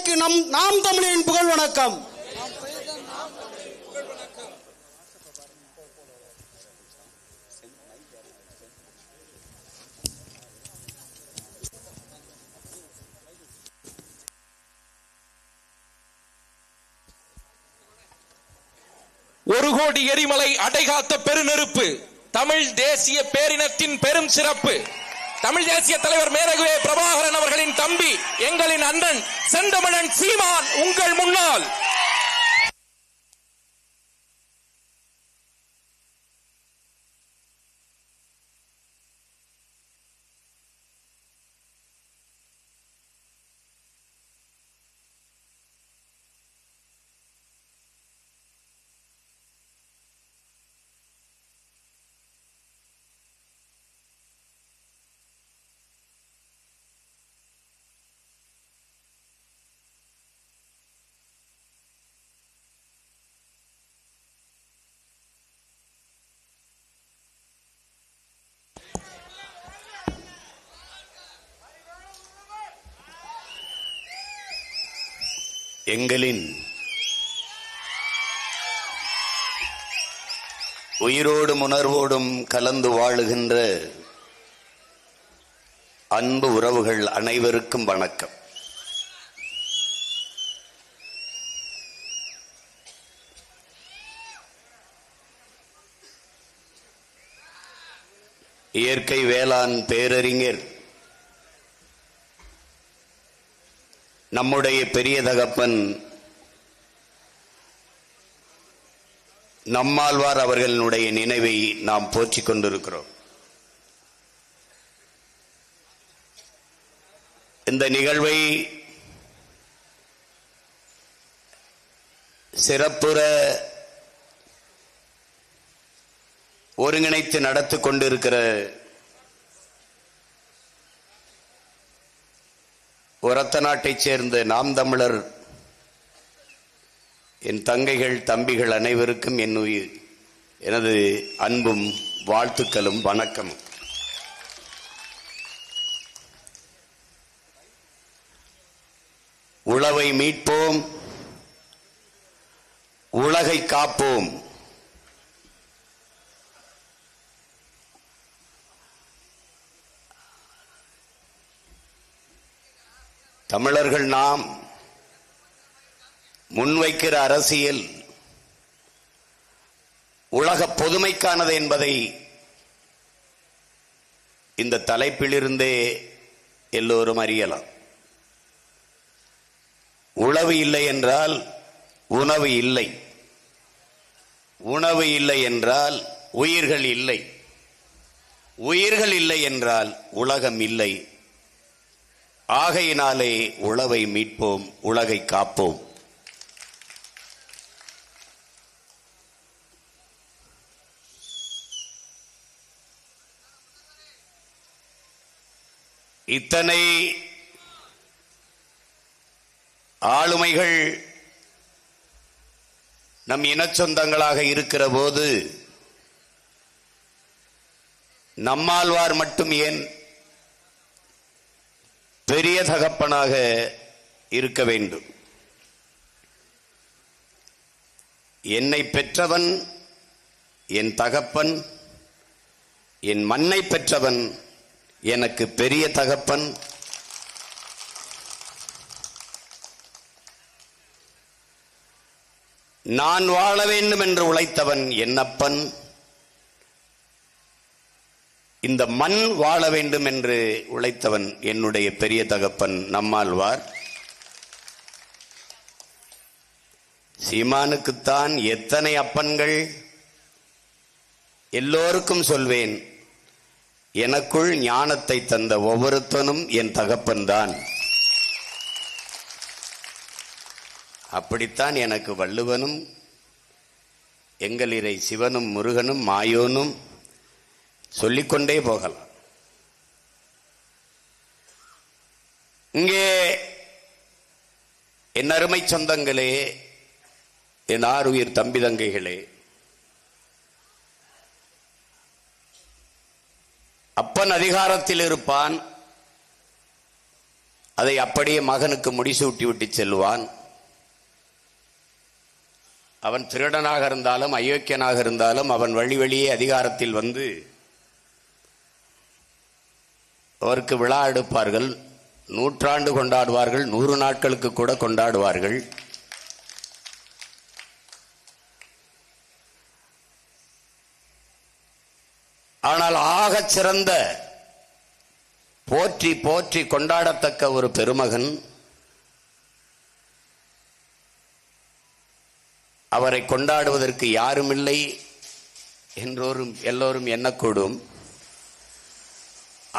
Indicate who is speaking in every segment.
Speaker 1: தந்தைக்கு நாம் தமிழரின் புகழ் வணக்கம்.
Speaker 2: ஒரு கோடி எரிமலை அடைகாத்த பெருநெருப்பு, தமிழ் தேசிய பேரினத்தின் பெரும் சிறப்பு. தமிழ் தேசிய தலைவர் மேதகுவே பிரபாகரன் அவர்களின் தம்பி, எங்களின் அண்ணன் செந்தமிழன் சீமான் உங்கள் முன்னால்.
Speaker 3: எங்களின் உயிரோடும் உணர்வோடும் கலந்து வாழுகின்ற அன்பு உறவுகள் அனைவருக்கும் வணக்கம். இயற்கை வேளாண் பேரறிஞர் நம்முடைய பெரிய தகப்பன் நம்மாழ்வார் அவர்களுடைய நினைவை நாம் போற்றிக் கொண்டிருக்கிறோம். இந்த நிகழ்வை சிறப்புற ஒருங்கிணைத்து நடத்திக் கொண்டிருக்கிற ஒரத்த நாட்டைச் சேர்ந்த நாம் தமிழர் என் தங்கைகள் தம்பிகள் அனைவருக்கும் எனது அன்பும் வாழ்த்துக்களும் வணக்கம். உழவை மீட்போம், உலகை காப்போம். தமிழர்கள் நாம் முன்வைக்கிற அரசியல் உலக பொதுமைக்கானது என்பதை இந்த தலைப்பிலிருந்தே எல்லோரும் அறியலாம். உழவு இல்லை என்றால் உணவு இல்லை, உணவு இல்லை என்றால் உயிர்கள் இல்லை, உயிர்கள் இல்லை என்றால் உலகம் இல்லை. ஆகையினாலே உழவை மீட்போம், உலகை காப்போம். இத்தனை ஆளுமைகள் நம் இனச்சொந்தங்களாக இருக்கிற போது நம்மாழ்வார் மட்டும் ஏன் பெரிய தகப்பனாக இருக்க வேண்டும்? என்னை பெற்றவன் என் தகப்பன், என் மண்ணை பெற்றவன் எனக்கு பெரிய தகப்பன். நான் வாழ வேண்டும் என்று உழைத்தவன் என்னப்பன், இந்த மண் வாழ வேண்டும் என்று உழைத்தவன் என்னுடைய பெரிய தகப்பன் நம்மாழ்வார். சீமானுக்குத்தான் எத்தனை அப்பன்கள்? எல்லோருக்கும் சொல்வேன், எனக்குள் ஞானத்தை தந்த ஒவ்வொருத்தனும் என் தகப்பன் தான். அப்படித்தான் எனக்கு வள்ளுவனும் எங்களிரை சிவனும் முருகனும் மாயோனும் சொல்லிக்கொண்டே போகலாம். இங்கே என் அருமை சொந்தங்களே, என் ஆருயிர் தம்பி தங்கைகளே, அப்பன் அதிகாரத்தில் இருப்பான், அதை அப்படியே மகனுக்கு முடிசூட்டி விட்டு செல்வான். அவன் திருடனாக இருந்தாலும் அயோக்கியனாக இருந்தாலும் அவன் வழி வழியே அதிகாரத்தில் வந்து அவருக்கு விழா எடுப்பார்கள், 100 ஆண்டு கொண்டாடுவார்கள், 100 நாட்களுக்கு கூட கொண்டாடுவார்கள். ஆனால் ஆகச் சிறந்த போற்றி போற்றி கொண்டாடத்தக்க ஒரு பெருமகன், அவரை கொண்டாடுவதற்கு யாருமில்லை என்றோரும் எல்லோரும் எண்ணக்கூடும்.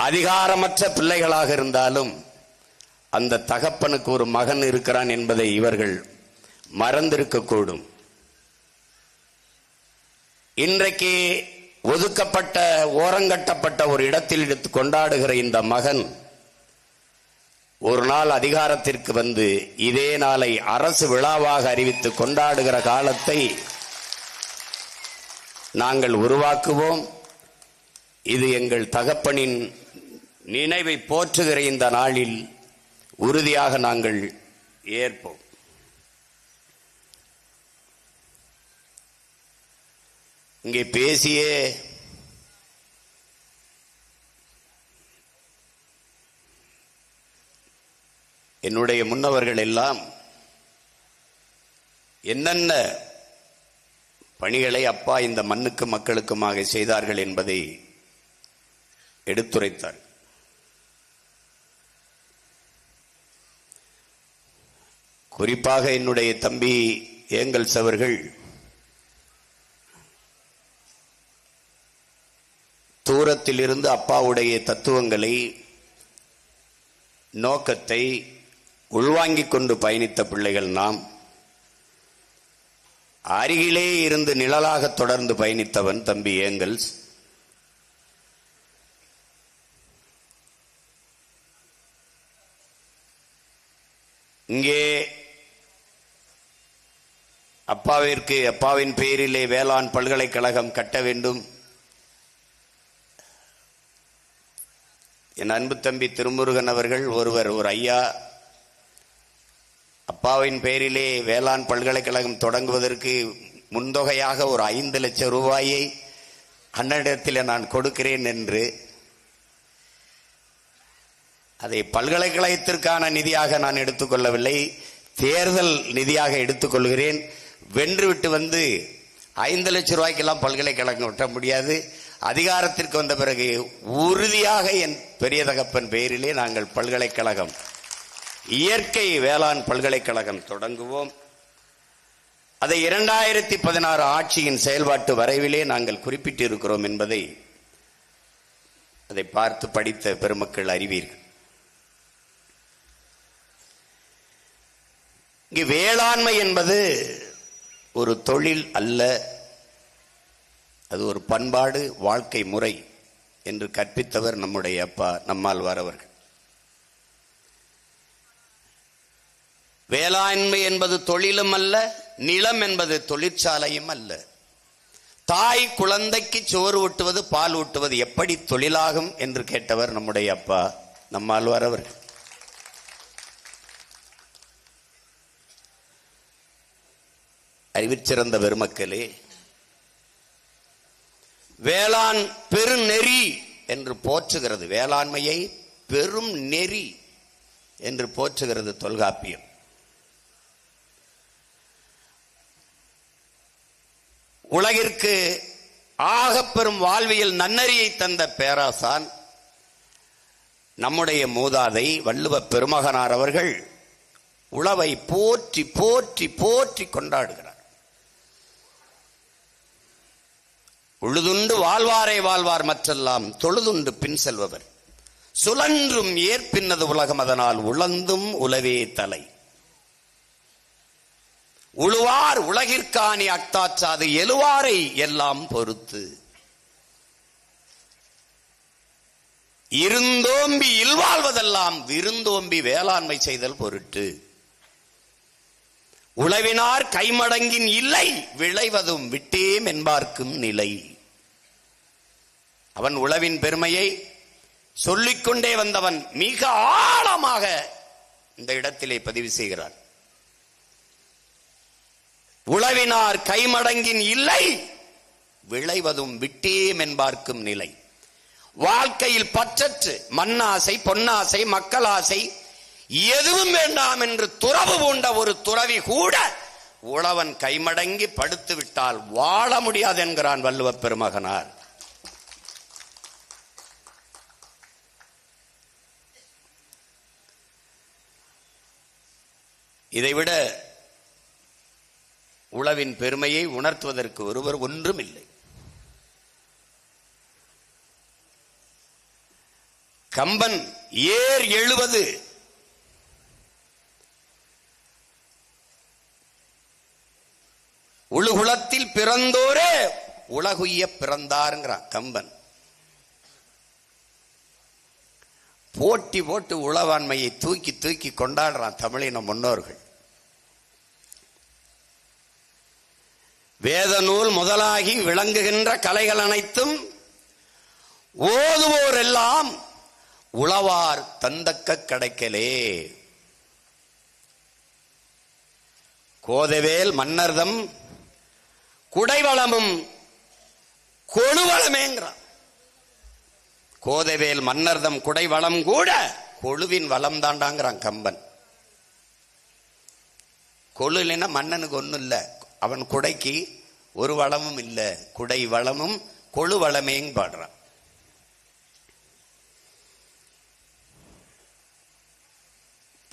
Speaker 3: அதிகாரமற்ற பிள்ளைகளாக இருந்தாலும் அந்த தகப்பனுக்கு ஒரு மகன் இருக்கிறான் என்பதை இவர்கள் மறந்திருக்கக்கூடும். இன்றைக்கு ஒதுக்கப்பட்ட ஓரங்கட்டப்பட்ட ஒரு இடத்தில் எடுத்து கொண்டாடுகிற இந்த மகன் ஒரு நாள் அதிகாரத்திற்கு வந்து இதே நாளை அரசு விழாவாக அறிவித்து கொண்டாடுகிற காலத்தை நாங்கள் உருவாக்குவோம். இது எங்கள் தகப்பனின் நினைவை போற்றுகிற இந்த நாளில் உறுதியாக நாங்கள் ஏற்போம். இங்கே பேசியே என்னுடைய முன்னவர்கள் எல்லாம் என்னென்ன பணிகளை அப்பா இந்த மண்ணுக்கு மக்களுக்குமாக செய்தார்கள் என்பதை எடுத்துரைத்தார். குறிப்பாக என்னுடைய தம்பி ஏங்கல்ஸ் அவர்கள் தூரத்தில் இருந்து அப்பாவுடைய தத்துவங்களை, நோக்கத்தை உள்வாங்கிக் கொண்டு பயணித்த பிள்ளைகள் நாம். அருகிலே இருந்து நிழலாக தொடர்ந்து பயணித்தவன் தம்பி ஏங்கல்ஸ். இங்கே அப்பாவின் பெயரிலே வேளாண் பல்கலைக்கழகம் கட்ட வேண்டும். என் அன்பு தம்பி திருமுருகன் அவர்கள் ஒரு ஐயா, அப்பாவின் பெயரிலே வேளாண் பல்கலைக்கழகம் தொடங்குவதற்கு முன்தொகையாக ஒரு 5 லட்சம் ரூபாயை அண்ணனிடத்தில் நான் கொடுக்கிறேன் என்று, அதை பல்கலைக்கழகத்திற்கான நிதியாக நான் எடுத்துக்கொள்ளவில்லை, தேர்தல் நிதியாக எடுத்துக்கொள்கிறேன். வென்றுவிட்டு வந்து 5 லட்சம் ரூபாய்க்கெல்லாம் பல்கலைக்கழகம் விட்ட முடியாது. அதிகாரத்திற்கு வந்த பிறகு உறுதியாக என் பெரிய தகப்பன் பெயரிலே நாங்கள் பல்கலைக்கழகம், இயற்கை வேளாண் பல்கலைக்கழகம் தொடங்குவோம். அதை 2016 ஆட்சியின் செயல்பாட்டு வரைவிலே நாங்கள் குறிப்பிட்டு இருக்கிறோம் என்பதை அதை பார்த்து படித்த பெருமக்கள் அறிவீர்கள். இங்கு வேளாண்மை என்பது ஒரு தொழில் அல்ல, அது ஒரு பண்பாடு, வாழ்க்கை முறை என்று கற்பித்தவர் நம்முடைய அப்பா நம்மாழ்வார் அவர்கள். வேளாண்மை என்பது தொழிலும் அல்ல, நிலம் என்பது தொழிற்சாலையும் அல்ல. தாய் குழந்தைக்கு சோறு ஊட்டுவது, பால் ஊட்டுவது எப்படி தொழிலாகும் என்று கேட்டவர் நம்முடைய அப்பா நம்மாழ்வார் அவர்கள். அறிவிச்சிறந்த பெருமக்களே, வேளாண் பெருநெறி என்று போற்றுகிறது, வேளாண்மையை பெரும் நெறி என்று போற்றுகிறது தொல்காப்பியம். உலகிற்கு ஆகப்பெரும் வாழ்வியல் நன்னறியை தந்த பேராசான் நம்முடைய மூதாதை வள்ளுவ பெருமகனார் அவர்கள் உழவை போற்றி போற்றி போற்றி கொண்டாடுகிறார். உழுதுண்டு வாழ்வாரை வாழ்வார் மற்றெல்லாம் தொழுதுண்டு பின் செல்பவர், சுழன்றும் ஏற்பின்னது உலகம் அதனால் உழந்தும் உலவே தலை. உழுவார் உலகிற்காணி அக்தாற்றாது எழுவாரை எல்லாம் பொறுத்து, இருந்தோம்பி இல்வாழ்வதெல்லாம் விருந்தோம்பி வேளாண்மை செய்தல் பொருட்டு. உழவினார் கைமடங்கின் இல்லை, விளைவதும் விட்டேம் என்பார்க்கும் நிலை. அவன் உழவின் பெருமையை சொல்லிக்கொண்டே வந்தவன், மிக ஆழமாக இந்த இடத்திலே பதிவு செய்கிறார். உழவினார் கைமடங்கின் இல்லை, விளைவதும் விட்டேம் என்பார்க்கும் நிலை. வாழ்க்கையில் பற்றற்று மண்ணாசை, பொன்னாசை, மக்களாசை எதுவும் வேண்டாம் என்று துறவு பூண்ட ஒரு துறவி கூட உழவன் கைமடங்கி படுத்து விட்டால் வாழ முடியாது என்கிறான் வள்ளுவப் பெருமகனார். இதைவிட உழவின் பெருமையை உணர்த்துவதற்கு ஒருவர் ஒன்றும் இல்லை. கம்பன் ஏர் எழுவது உழுகுலத்தில் பிறந்தோரே உலகுய்ய பிறந்தாருங்கிறான் கம்பன். போட்டி போட்டு உளவாண்மையை தூக்கி தூக்கி கொண்டாடுறான் தமிழின முன்னோர்கள். வேத நூல் முதலாகி விளங்குகின்ற கலைகள் அனைத்தும் ஓதுவோர் எல்லாம் உளவார் தந்தக்க கிடைக்கலே. கோதவேல் மன்னர்தம் குடைவளமும் கொழுவளமேங்கிறான். கோதவேல் மன்னர்தம் குடைவளம் கூட கொழுவின் வளம் தாண்டாங்கிறான் கம்பன். கொழுலின மன்னனுக்கு ஒன்றும் இல்லை, அவன் குடைக்கு ஒரு வளமும் இல்லை, குடை வளமும் கொழு வளமேங்க பாடுறான்.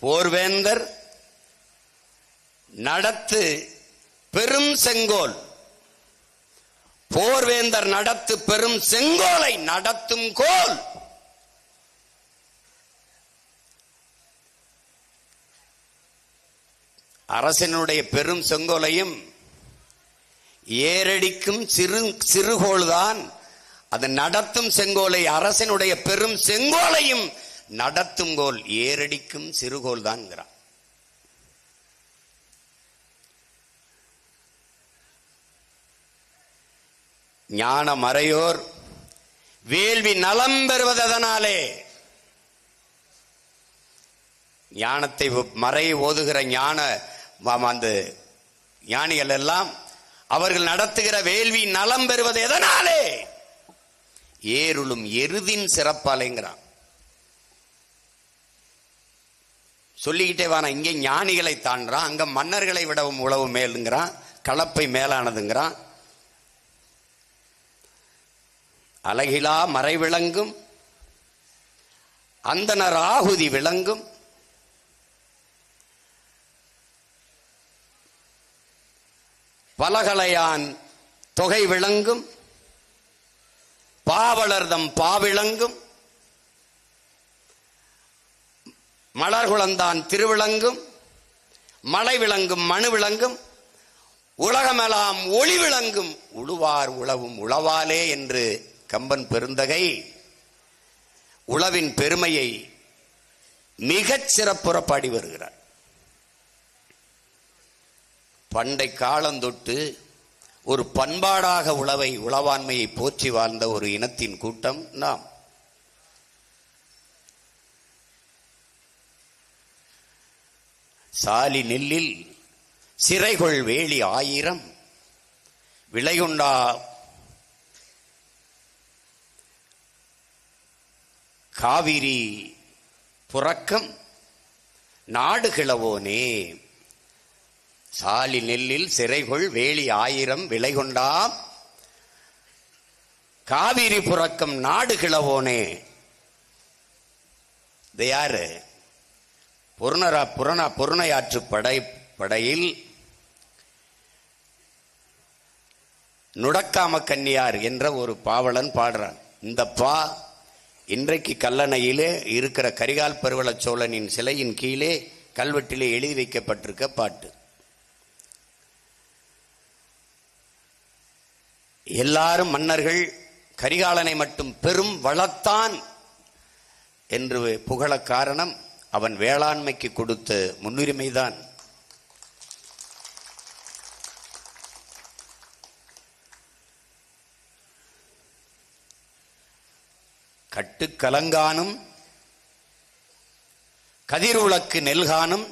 Speaker 3: போர்வேந்தர் நடத்து பெரும் செங்கோல், போர்வேந்தர் நடத்து பெரும் செங்கோலை நடத்தும் கோல். அரசனுடைய பெரும் செங்கோலையும் ஏரடிக்கும் சிறுகோள்தான். அது நடத்தும் செங்கோலை, அரசனுடைய பெரும் செங்கோலையும் நடத்தும் கோல் ஏரடிக்கும் சிறுகோள் தான். ஞான மறையோர் வேள்வி நலம் பெறுவதனாலே, ஞானத்தை மறையை ஓதுகிற ஞான அந்த ஞானிகள் எல்லாம் அவர்கள் நடத்துகிற வேள்வி நலம் பெறுவது எதனாலே? ஏருளும் எருதின் சிறப்பாலேங்கிறான். சொல்லிக்கிட்டே வான. இங்கே ஞானிகளை தாண்டான், அங்க மன்னர்களை விடவும் உழவு மேலுங்கிறான், கலப்பை மேலானதுங்கிறான். அழகிலா மறை விளங்கும், அந்தனர் ஆகுதி விளங்கும், பலகலையான் தொகை விளங்கும், பாவலர்தம் பாவிளங்கும், மலர்குளந்தான் திருவிளங்கும், மலை விளங்கும் மனு விளங்கும், உலகமெல்லாம் ஒளி விளங்கும், உழுவார் உழவும் உழவாலே என்று கம்பன் பெருந்தகை உழவின் பெருமையை மிகச் சிறப்புற பாடி வருகிறார். பண்டை காலந்தொட்டு ஒரு பண்பாடாக உழவை, உழவாண்மையை போற்றி வாழ்ந்த ஒரு இனத்தின் கூட்டம் நாம். சாலி நெல்லில் சிறைகொள் வேலி 1000 விளையுண்டா காவிரி புறக்கம் நாடு கிளவோனே. சாலி நெல்லில் சிறைகொள் வேலி 1000 விலை கொண்டாம் காவிரி புறக்கம் நாடு கிளவோனே. இது யாரு? பொருணையாற்று படையில் நுடக்காம கன்னியார் என்ற ஒரு பாவலன் பாடுறான். இந்த இன்றைக்கு கல்லணையிலே இருக்கிற கரிகால் பருவள சோழனின் சிலையின் கீழே கல்வெட்டிலே எழுதி வைக்கப்பட்டிருக்க பாட்டு. எல்லாரும் மன்னர்கள் கரிகாலனை மட்டும் பெரும் வளத்தான் என்று புகழ காரணம் அவன் வேளாண்மைக்கு கொடுத்த முன்னுரிமைதான். கட்டுக்கலங்கானும் கதிர்விளக்கு நெல்காணும்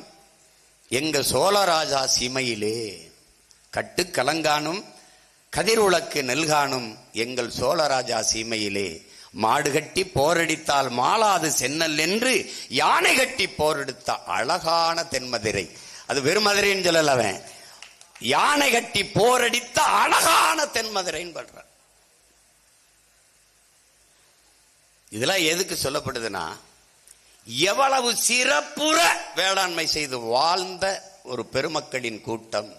Speaker 3: எங்கள் சோழராஜா சீமையிலே, கட்டு கலங்கானும் கதிர்விளக்கு நெல்காணும் எங்கள் சோழராஜா சீமையிலே, மாடு கட்டி போரடித்தால் மாளாது சென்னல் என்று யானை கட்டி போரெடுத்த அழகான தென்மதுரை. அது வெறும் மதுரைன்னு சொல்லலவன், யானை கட்டி போரடித்த அழகான தென்மதுரைன்னு பண்ற. இதெல்லாம் எதுக்கு சொல்லப்படுதுன்னா, எவ்வளவு சிறப்புற வேளாண்மை செய்து வாழ்ந்த ஒரு பெருமக்களின் கூட்டம்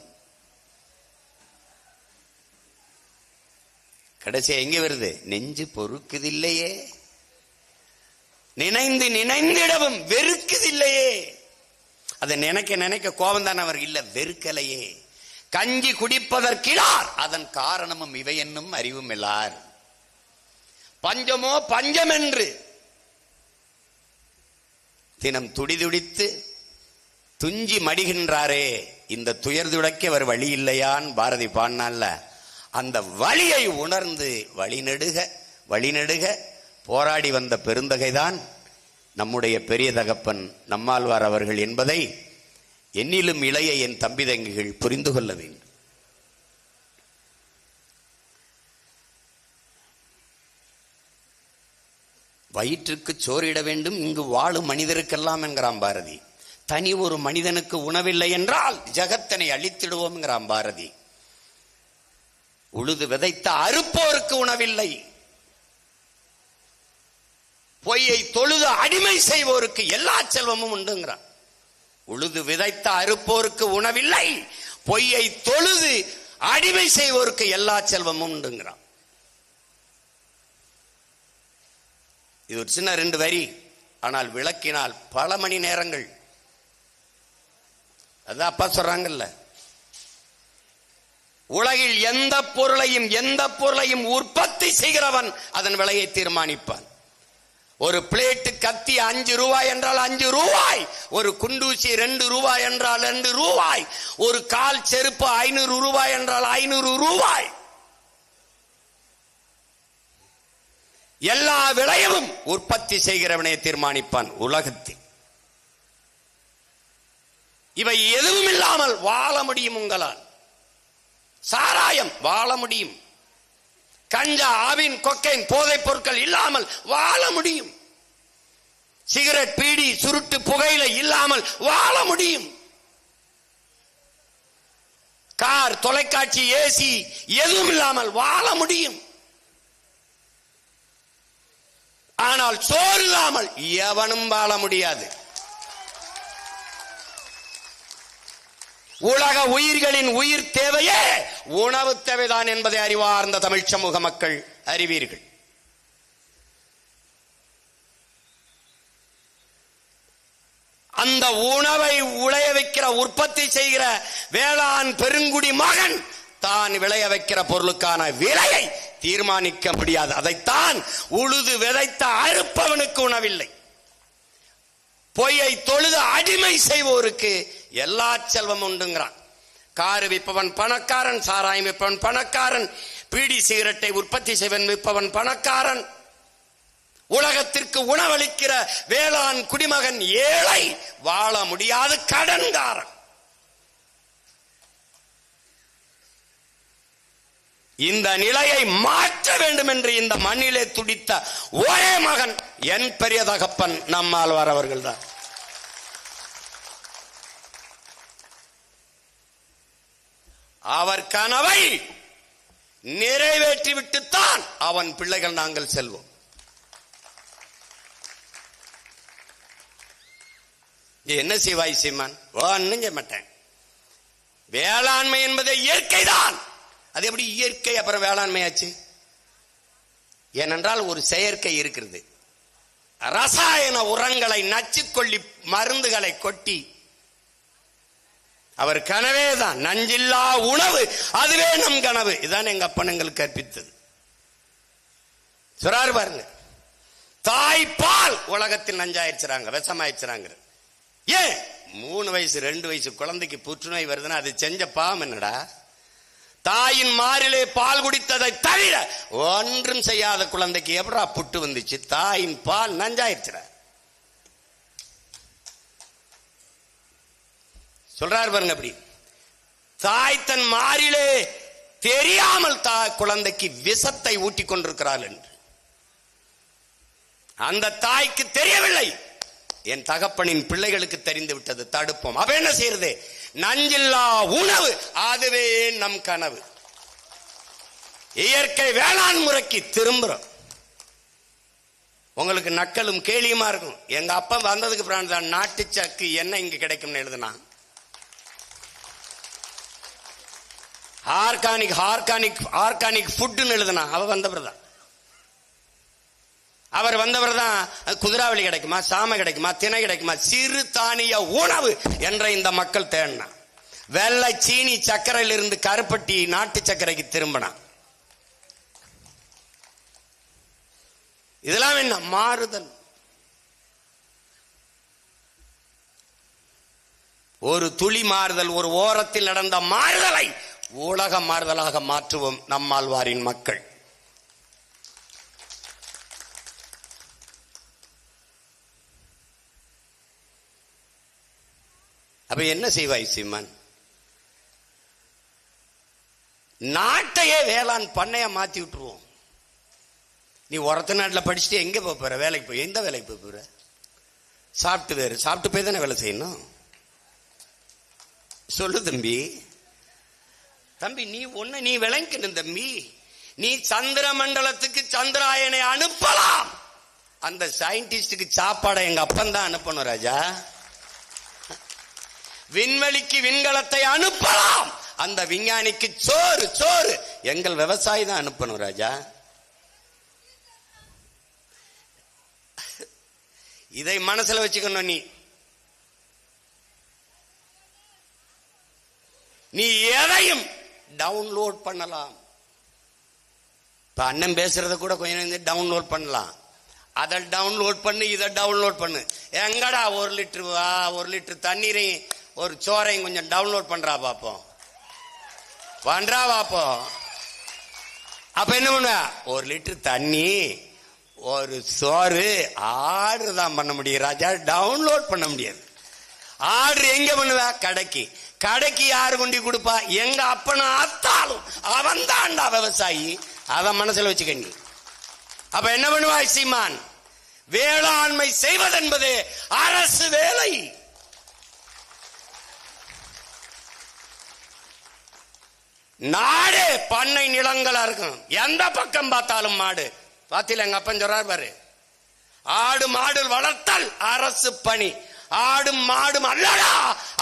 Speaker 3: கடைசி எங்க வருது? நெஞ்சு பொறுக்குதில்லையே, நினைந்து நினைந்திடவும் வெறுக்குதில்லையே. அதை நினைக்க நினைக்க கோபம் தான் அவர் இல்ல, வெறுக்கலையே. கஞ்சி குடிப்பதற்கிலார் அதன் காரணமும் இவை என்னும் அறிவும் எல்லார். பஞ்சமோ பஞ்சம் என்று தினம் துடிதுடித்து துஞ்சி மடிகின்றாரே, இந்த துயர் துடைக்க அவர் வழி இல்லையான் பாரதி பாடினால, அந்த வழியை உணர்ந்து வழிநெடுக போராடி வந்த பெருந்தகைதான் நம்முடைய பெரிய தகப்பன் நம்மாழ்வார் அவர்கள் என்பதை என்னிலும் இளைய என் தம்பி தங்கிகள் புரிந்து கொள்ள வேண்டும். வயிற்றுக்கு சோறிட வேண்டும் இங்கு வாழும் மனிதருக்கெல்லாம் என்கிறான் பாரதி. தனி ஒரு மனிதனுக்கு உணவில்லை என்றால் ஜகத்தனை அழித்திடுவோம் என்கிறான் பாரதி. உழுது விதைத்த அறுப்போருக்கு உணவில்லை, பொய்யை தொழுது அடிமை செய்வோருக்கு எல்லா செல்வமும் உண்டுங்கிறான். உழுது விதைத்த அறுப்போருக்கு உணவில்லை, பொய்யை தொழுது அடிமை செய்வோருக்கு எல்லா செல்வமும் உண்டுங்கிறான். இது ஒரு சின்ன 2 வரி, ஆனால் விளக்கினால் பல மணி நேரங்கள். அதான் அப்பா சொல்றாங்கல்ல, உலகில் எந்த பொருளையும் உற்பத்தி செய்கிறவன் அதன் விலையை தீர்மானிப்பான். ஒரு பிளேட்டு கத்தி 5 ரூபாய் என்றால் 5 ரூபாய், ஒரு குண்டூசி 2 ரூபாய் என்றால் 2 ரூபாய், ஒரு கால் செருப்பு 500 ரூபாய் என்றால் 500 ரூபாய். எல்லா விலையும் உற்பத்தி செய்கிறவனே தீர்மானிப்பான் உலகத்தில். இவை எதுவும் இல்லாமல் வாழ முடியும் உங்களால். சாராயம் வாழ முடியும், கஞ்சா ஆவின் கொக்கைன் போதைப் பொருட்கள் இல்லாமல் வாழ முடியும், சிகரெட் பீடி சுருட்டு புகையிலை இல்லாமல் வாழ முடியும், கார் தொலைக்காட்சி ஏசி எதுவும் இல்லாமல் வாழ முடியும். ஆனால் சோறு இல்லாமல் எவனும் வாழ முடியாது. உலக உயிர்களின் உயிர் தேவையே உணவு தேவைதான் என்பதை அறிவார்ந்த தமிழ் சமூக மக்கள் அறிவீர்கள். அந்த உணவை உழைய வைக்கிற உற்பத்தி செய்கிற வேளாண் பெருங்குடி மகன் தான் விளைய வைக்கிற பொருளுக்கான விலையை தீர்மானிக்க முடியாது. அதைத்தான் உழுது விதைத்த அறுப்பவனுக்கு உணவில்லை, பொய்யை தொழுது அடிமை செய்வோருக்கு எல்லா செல்வம் உண்டுங்கிறான். காரு விற்பவன் பணக்காரன், சாராயம் விற்பவன் பணக்காரன், பீடி சிகரெட்டை உற்பத்தி செய்வன் விற்பவன் பணக்காரன், உலகத்திற்கு உணவளிக்கிற வேளாண் குடிமகன் ஏழை, வாழ முடியாத கடன்காரன். இந்த நிலையை மாற்ற வேண்டும் என்று இந்த மண்ணிலே துடித்த ஒரே மகன் என் பெரிய தகப்பன் நம்மாழ்வார் அவர்கள் தான். அவர் கனவை நிறைவேற்றிவிட்டுத்தான் அவன் பிள்ளைகள் நாங்கள் செல்வோம். என்ன செய்வாய் சீமான்? ஒன்னும் செய்ய மாட்டேன். வேளாண்மை என்பது இயற்கை தான். அது எப்படி இயற்கை அப்புறம் வேளாண்மையாச்சு? ஏனென்றால் ஒரு செயற்கை இருக்கிறது. ரசாயன உரங்களை, நச்சுக்கொல்லி மருந்துகளை கொட்டி அவர் கனவே தான் நஞ்சில்லா உணவு, அதுவே நம் கனவு. இதுதான் எங்க அப்பன் எங்களுக்கு கற்பித்தது. சொல்றாரு பாருங்க, தாய்ப்பால் உலகத்தில் நஞ்சாயிருச்சுறாங்க, விஷமாயிருச்சுறாங்க. ஏன் 3 வயசு 2 வயசு குழந்தைக்கு புற்றுநோய் வருதுன்னா அது செஞ்ச பாவம் என்னடா? தாயின் மாரிலே பால் குடித்ததை தவிர ஒன்றும் செய்யாத குழந்தைக்கு எப்படா புட்டு வந்துச்சு? தாயின் பால் நஞ்சாயிருச்சுற. சொல்றாரு பாருங்க, அப்படி தாய் தன் மாறிலே தெரியாமல் குழந்தைக்கு விஷத்தை ஊட்டி கொண்டிருக்கிறாள் என்று. அந்த தாய்க்கு தெரியவில்லை, என் தகப்பனின் பிள்ளைகளுக்கு தெரிந்து விட்டது, தடுப்போம். அப்ப என்ன செய்யறது? நஞ்சில்லா உணவு, அதுவே நம் கனவு. இயற்கை வேளாண் முறைக்கு திரும்புறோம். உங்களுக்கு நக்கலும் கேலியுமா இருக்கும். எங்க அப்பா வந்ததுக்கு பிறகு தான் நாட்டு சக்கு என்ன இங்க கிடைக்கும்னு எழுதுனா. ஆர்கானிக் ஆர்கானிக் ஆர்கானிக் ஃபுட்னு எழுதுனா. அவர் வந்தவர் தான் குதிராவளி கிடைக்குமா, சாமை கிடைக்குமா, திணை கிடைக்குமா, சிறு தானிய உணவு என்ற இந்த மக்கள் தேடினா. வெள்ளை சீனி சர்க்கரையில் இருந்து கருப்பட்டி நாட்டு சர்க்கரைக்கு திரும்பினா. இதெல்லாம் என்ன மாறுதல்? ஒரு துளி மாறுதல், ஒரு ஓரத்தில் நடந்த மாறுதலை உலக மாறுதலாக மாற்றுவோம் நம்மாழ்வாரின் மக்கள். அப்ப என்ன செய்வாய் சீமான்? நாட்டையே வேளாண் பண்ணையா மாத்தி விட்டுருவோம். நீ ஒரத்த நாட்டில் படிச்சுட்டு எங்க போற? வேலைக்கு போய் எந்த வேலைக்கு போற? சாப்பிட்டு போய் தானே வேலை செய்யணும். சொல்லு தம்பி. நீ விளங்கணும் தம்பி. நீ சந்திர மண்டலத்துக்கு சந்திராயனை அனுப்பலாம். அந்த சயின்டிஸ்டுக்கு சாப்பாடை எங்க அப்பன் தான் அனுப்பணும் ராஜா. விண்வெளிக்கு விண்கலத்தை அனுப்பலாம். அந்த விஞ்ஞானிக்கு சோறு எங்கள் விவசாயி தான் அனுப்பணும் ராஜா. இதை மனசுல வச்சுக்கணும். நீ எதையும் டவுன்லோட் பண்ணலாம். இப்ப அண்ணன் பேசுறத கூட கொஞ்சம் டவுன்லோட் பண்ணலாம். அதை டவுன்லோட் பண்ணு, இதை டவுன்லோட் பண்ணு. எங்கடா 1 லிட்டர் தண்ணீரையும் ஒரு சோறையும் கொஞ்சம் டவுன்லோட் பண்றா பாப்போம். அப்ப என்ன பண்ணுவ? 1 லிட்டர் தண்ணி, ஒரு சோறு, ஆர்டர் தான் பண்ண முடியும் ராஜா, டவுன்லோட் பண்ண முடியாது. ஆர்டர் எங்க பண்ணுவ? கடைக்கு யாரு கொண்டு கொடுப்பா? எங்க அப்பன ஆத்தாலும் அவன் தான்டா விவசாயி. அத மனசுல வச்சுக்கங்க. அப்ப என்ன பண்ணுவாய் சீமான்? வேளாண்மை செய்வதென்பது அரசு வேலை. நாடே பண்ணை நிலங்களா இருக்கும். எந்த பக்கம் பார்த்தாலும் மாடு. பாத்தில எங்க அப்பன் சொல்றாரு பாரு, ஆடு மாடு வளர்த்தல் அரசு பணி. ஆடும் மாடும் அல்லடா,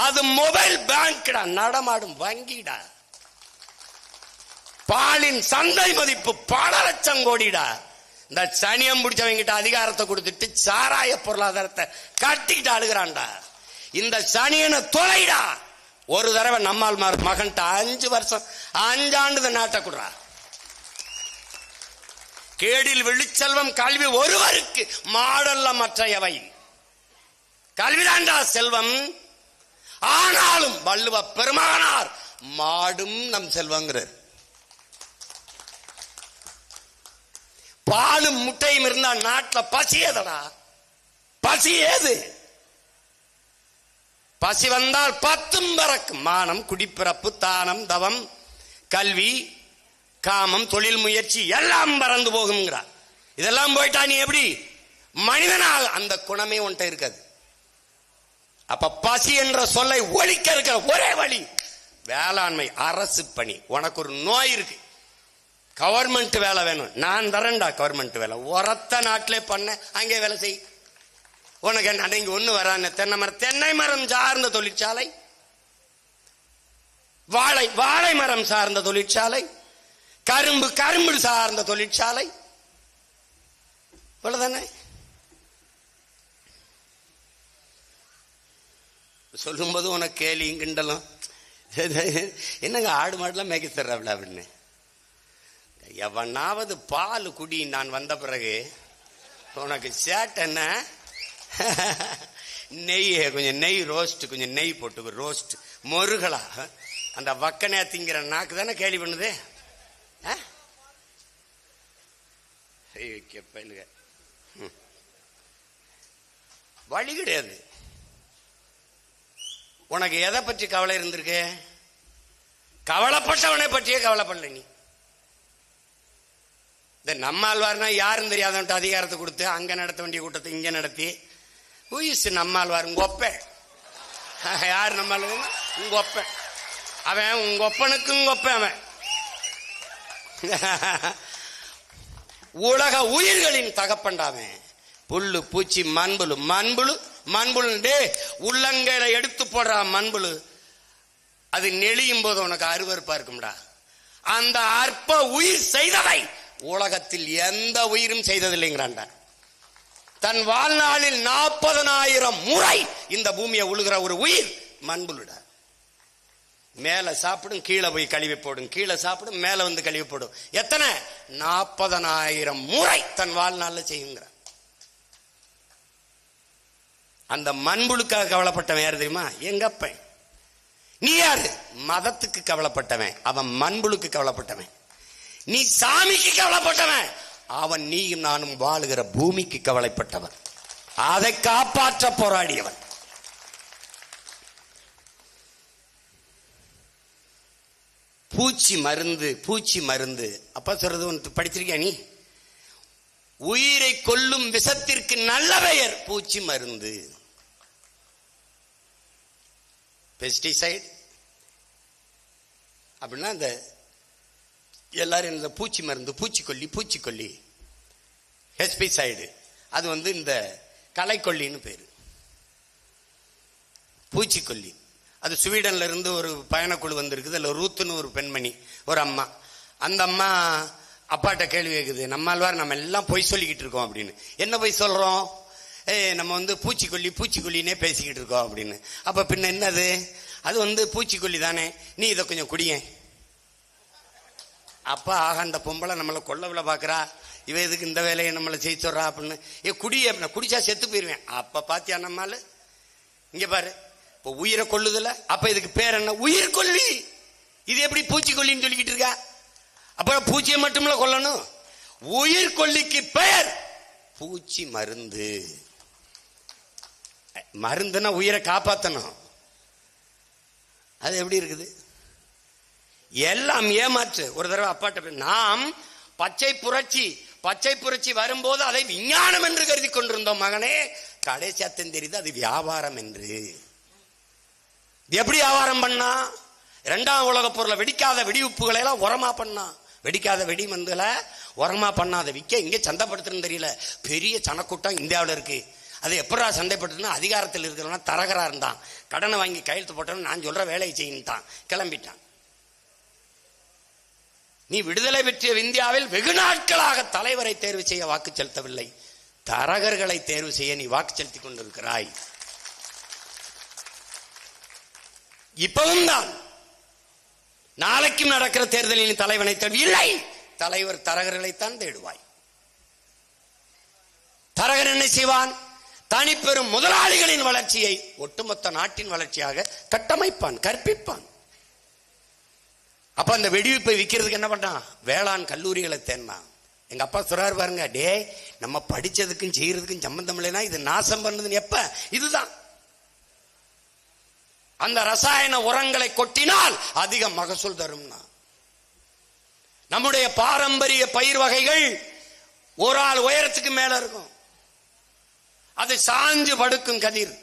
Speaker 3: அது மொபைல் பேங்க்டா, நடமாடும் வங்கிடா. பாலின் சந்தை மதிப்பு பல லட்சம் கோடிடா. இந்த சனியம் பிடிச்சவங்கிட்ட அதிகாரத்தை கொடுத்துட்டு சாராய பொருளாதாரத்தை கட்டிக்கிட்டு அழுகிறான்டா. இந்த சனியனை தொலைடா. ஒரு தடவை நம்மால் மகன்ட்ட 5 வருஷம் 5 ஆண்டு நாட்டை கொடுறா. கேடில் வெளிச்செல்வம் கல்வி ஒருவருக்கு மாடல்ல மற்றையவை. கல்விதாண்டா செல்வம். ஆனாலும் வள்ளுவ பெருமகனார் மாடும் நம் செல்வங்கிறார். பாலும் முட்டையும் இருந்தா நாட்டில் பசி ஏதடா? பசி ஏது? பசி வந்தால் 10 பறக்கும். மானம், குடிப்பிறப்பு, தானம், தவம், கல்வி, காமம், தொழில் முயற்சி எல்லாம் பறந்து போகுங்கிறார். இதெல்லாம் போயிட்டா நீ எப்படி மனிதனாக? அந்த குணமே உன்கிட்ட இருக்காது. அப்ப பசி என்ற சொல்லை ஒழிக்க இருக்கிற ஒரே வழி வேளாண்மை, அரசு பணி. உனக்கு ஒரு நோய் இருக்கு, கவர்மெண்ட் வேலை வேணும், நான் தரேன்டா கவர்மெண்ட் வேலை. உரத்த நாட்டிலே பண்ண அங்கே வேலை செய். உனக்கு என்ன இங்க ஒண்ணு வரான? தென்னை மரம் சார்ந்த தொழிற்சாலை, வாழை மரம் சார்ந்த தொழிற்சாலை, கரும்பு சார்ந்த தொழிற்சாலை, இவ்வளவுதானே. சொல்லும்போது உனக்கு கேலியும் கிண்டலும். என்னங்க ஆடு மாடுலாம் மேய்க்க தர்றாப்ல அப்படின்னு. எவனாவது பால் குடி நான் வந்த பிறகு உனக்கு சேட்டென்ன நெய், கொஞ்சம் நெய் ரோஸ்ட், கொஞ்சம் நெய் போட்டு ரோஸ்ட் மொருகளா. அந்த வக்கனையா திங்கிற நாக்கு தானே கேலி பண்ணுது. வழி கிடையாது. உனக்கு எதை பற்றி கவலை இருந்திருக்கு? கவலைப்பட்டவனை பற்றியே கவலைப்படல. நீ இந்த நம்மாழ்வார்னா யாரும் தெரியாதவன்ட்டு அதிகாரத்தை கொடுத்து அங்க நடத்த வேண்டிய கூட்டத்தை இங்க நடத்தி நம்மாழ்வார் உங்க ஒப்ப யார் நம்மாழ்வார்? உங்க ஒப்ப. அவன் உங்க ஒப்பனுக்கு உங்க ஒப்ப. அவன் உலக உயிர்களின் தகப்பண்டாவன். புல்லு பூச்சி மண்புழு மண்புழு உள்ளங்கையில எடுத்து போடுற மண்புழு அது நெளியும் போது உனக்கு அருவருப்பா இருக்கும்டா. அந்த அற்ப உயிர் செய்ததை உலகத்தில் எந்த உயிரும் செய்ததில்லைங்கிறான்டா. தன் வாழ்நாளில் 40,000 முறை இந்த பூமியை உழுகிற ஒரு உயிர் மண்புழுடா. மேல சாப்பிடும், கீழே போய் கழுவி போடும், கீழே சாப்பிடும், மேல வந்து கழுவி போடும். எத்தனை? 40,000 முறை தன் வாழ்நாளில் செய்யுங்கிற. அந்த மண்புழுக்காக கவலைப்பட்டவன் யாரு தெரியுமா? எங்க அப்பன். நீ யாரு? மதத்துக்கு கவலைப்பட்டவன். அவன் மண்புழுக்கு கவலைப்பட்டவன். நீ சாமிக்கு கவலைப்பட்டவன். அவன் நீயும் நானும் வாழுகிற பூமிக்கு கவலைப்பட்டவன். அதை காப்பாற்ற போராடியவன். பூச்சி மருந்து அப்பா சொல்றது படிச்சிருக்கியா நீ? உயிரை கொல்லும் விஷத்திற்கு நல்ல பெயர் பூச்சி மருந்து. பெஸ்டிசைட் அப்படின்னா இந்த எல்லாரும் இந்த பூச்சி மருந்து, பூச்சிக்கொல்லி ஹெஸ்பிசைடு. அது இந்த களைக்கொல்லின்னு பேரு. பூச்சிக்கொல்லி அது ஸ்வீடன்ல இருந்து ஒரு பயணக்குழு வந்திருக்குது. அதில் ரூத்துன்னு ஒரு பெண்மணி, ஒரு அம்மா. அந்த அம்மா அப்பாட்ட கேள்வி கேட்குது, நம்மாழ்வார் நம்ம எல்லாம் பொய் சொல்லிக்கிட்டு இருக்கோம் அப்படின்னு. என்ன பொய் சொல்றோம்? நம்ம பூச்சிக்கொல்லினே பேசிக்கிட்டு இருக்கோம் அப்படின்னு. அப்ப பின்ன என்னது? அது பூச்சிக்கொல்லி தானே, நீ இதை கொஞ்சம் குடியேன். அப்பா ஆக அந்த பொம்பளை நம்மளை கொல்லவில பாக்குறா, இவ எதுக்கு இந்த வேலையை நம்மளை செய்ய சொல்றா அப்படின்னு. குடியே, குடிச்சா செத்து போயிருவேன். அப்ப பாத்தியா நம்மால இங்க பாரு, இப்ப உயிரை கொல்லுதுல. அப்ப இதுக்கு பேர் என்ன? உயிர் கொல்லி. இது எப்படி பூச்சிக்கொல்லின்னு சொல்லிக்கிட்டு இருக்கா? அப்ப பூச்சியை மட்டும்ல கொல்லணும். உயிர் கொல்லிக்கு பெயர் பூச்சி மருந்து. மருந்துன்னா உயிரை காப்பாத்தணும். அது எப்படி இருக்குது? எல்லாம் ஏமாற்று. ஒரு தடவை அப்பாட்ட நாம் பச்சை புரட்சி வரும்போது அதை விஞ்ஞானம் என்று கருதி கொண்டிருந்தோம் மகனே. கடைசியாத்தம் தெரியுது அது வியாபாரம் என்று. எப்படி வியாபாரம் பண்ணா? 2ஆம் உலக பொருளை வெடிக்காத வெடிவுப்புகளை எல்லாம் உரமா பண்ணா. வெடிக்காத வெடி மருந்துகளை உரமா பண்ணாத விற்க இங்கே சந்தைப்படுத்துன்னு தெரியல. பெரிய சனக்கூட்டம் இந்தியாவில் இருக்கு. அது எப்படா சந்தைப்படுத்துனா அதிகாரத்தில் இருக்கிறவனா தரகரா இருந்தான். கடனை வாங்கி கையெழுத்து போட்டவன் நான் சொல்ற வேலையை செய்யிட்டான், கிளம்பிட்டான். நீ விடுதலை பெற்ற இந்தியாவில் வெகு நாட்களாக தலைவரை தேர்வு செய்ய வாக்கு செலுத்தவில்லை, தரகர்களை தேர்வு செய்ய நீ வாக்கு செலுத்தி கொண்டிருக்கிறாய். இப்பவும் தான் நாளைக்கும் நடக்கிற தேர்தலில் தலைவனை தேடி இல்லை, தலைவர் தரகர்களைத்தான் தேடுவாய். தரகர் என்ன செய்வான்? தனிப்பெரும் முதலாளிகளின் வளர்ச்சியை ஒட்டுமொத்த நாட்டின் வளர்ச்சியாக கட்டமைப்பான், கற்பிப்பான். அப்ப அந்த வெடிவிப்பை விற்கிறதுக்கு என்ன பண்ணான்? வேளாண் கல்லூரிகளை தேடினான். எங்க அப்பா சொல்றாரு பாருங்க, டே நம்ம படிச்சதுக்கும் செய்யறதுக்கும் சம்பந்தம் இல்லைன்னா இது நாசம் பண்ணதுன்னு. எப்ப? இதுதான். அந்த ரசாயன உரங்களை கொட்டினால் அதிக மகசூல் தரும்னா. நம்முடைய பாரம்பரிய பயிர் வகைகள் ஒரு ஆள் உயரத்துக்கு மேல இருக்கும். அது சாஞ்சு படுக்கும் கதிர்.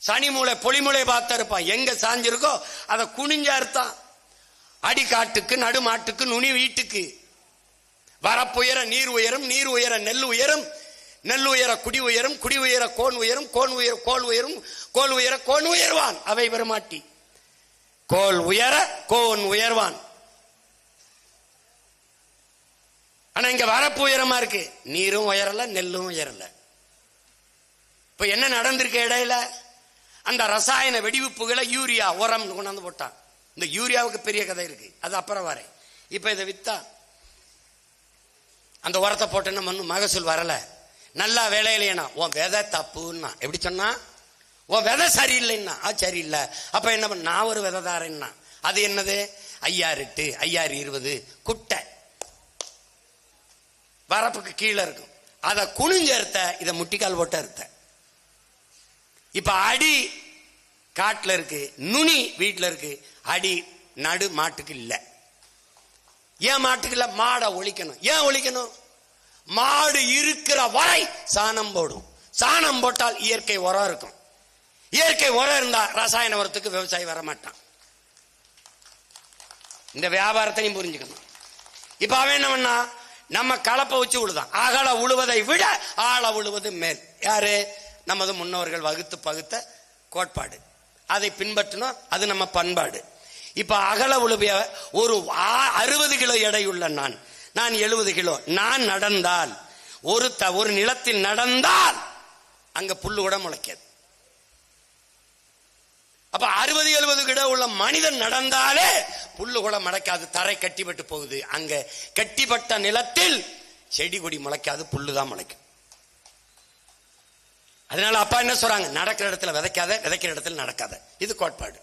Speaker 3: சனிமூளை பொலிமூளை பார்த்து இருப்பான். எங்க சாஞ்சிருக்கோ அதை குனிஞ்சா இருத்தான். அடிக்காட்டுக்கு, நடுமாட்டுக்கு, நுனி வீட்டுக்கு. வரப்புயர நீர் உயரும், நீர் உயர நெல் உயரும், நெல் உயர குடி உயரும், குடி உயர கோன் உயரும், கோன் உயர கோல் உயரும், கோல் உயர கோன் உயர்வான். அவை பெருமாட்டி. கோல் உயர கோன் உயர்வான். ஆனா இங்க வரப்பு உயரமா இருக்கு, நீரும் உயரல, நெல்லும் உயரல. இப்ப என்ன நடந்திருக்க இடையில? அந்த ரசாயன வெடிவுப்புகளை யூரியா உரம் கொண்டாந்து போட்டான். இந்த யூரியாவுக்கு பெரிய கதை இருக்கு, அது அப்புறம் வரேன். இப்ப இதை வித்தா அந்த உரத்தை போட்டேன்னா மகசூல் வரல, நல்லா விளையலையா, உன் விதை தப்புன்னா. எப்படி சொன்னா? உன் விதை சரியில்லைன்னா. சரியில்லை. அப்ப என்ன பண்ண? நான் ஒரு விதை தாரேன்னா. அது என்னது? 5008, 5020 குட்டை வரப்புக்கு கீழே இருக்கும். அதை குனிஞ்ச அறுத்த, இதை முட்டிக்கால் போட்டு அறுத்த. இப்ப அடி காட்டுல இருக்கு, நுனி வீட்டுல இருக்கு, அடி நடு மாட்டுக்கு இல்ல. ஏன் மாட்டுக்கு இல்ல? மாடை ஒழிக்கணும். ஏன் ஒழிக்கணும்? மாடு இருக்கிற வரை சாணம் போடும். சாணம் போட்டால் இயற்கை உரம் இருக்கும். இயற்கை உரம் இருந்தா ரசாயன உரத்துக்கு விவசாயி வர மாட்டான். இந்த வியாபாரத்தையும் புரிஞ்சுக்கணும். இப்ப அவன் என்ன பண்ணா, நம்ம கலப்பை வச்சு உழுதான். அகல உழுவதை விட ஆழ உழுவது மேல். யாரு? நமது முன்னோர்கள் வகுத்து பகுத்த கோட்பாடு. அதை பின்பற்றினோம். அது நம்ம பண்பாடு. இப்ப அகல உழுவிய ஒரு 60 கிலோ எடையுள்ள நான் 70 கிலோ நான் நடந்தால், ஒரு நிலத்தில் நடந்தால் அங்க புல்லு கூட முளைக்காது. அப்ப 60-70 கிலோ உள்ள மனிதன் நடந்தாலே புல்லு கூட முளைக்காது. தரை கட்டிப்பட்டு போகுது. அங்க கட்டிப்பட்ட நிலத்தில் செடி கொடி முளைக்காது, புல்லுதான் முளைக்கும். அதனால அப்பா என்ன சொல்றாங்க? நடக்கிற இடத்துல விதைக்காத, விதைக்கிற இடத்துல நடக்காத. இது கோட்பாடு.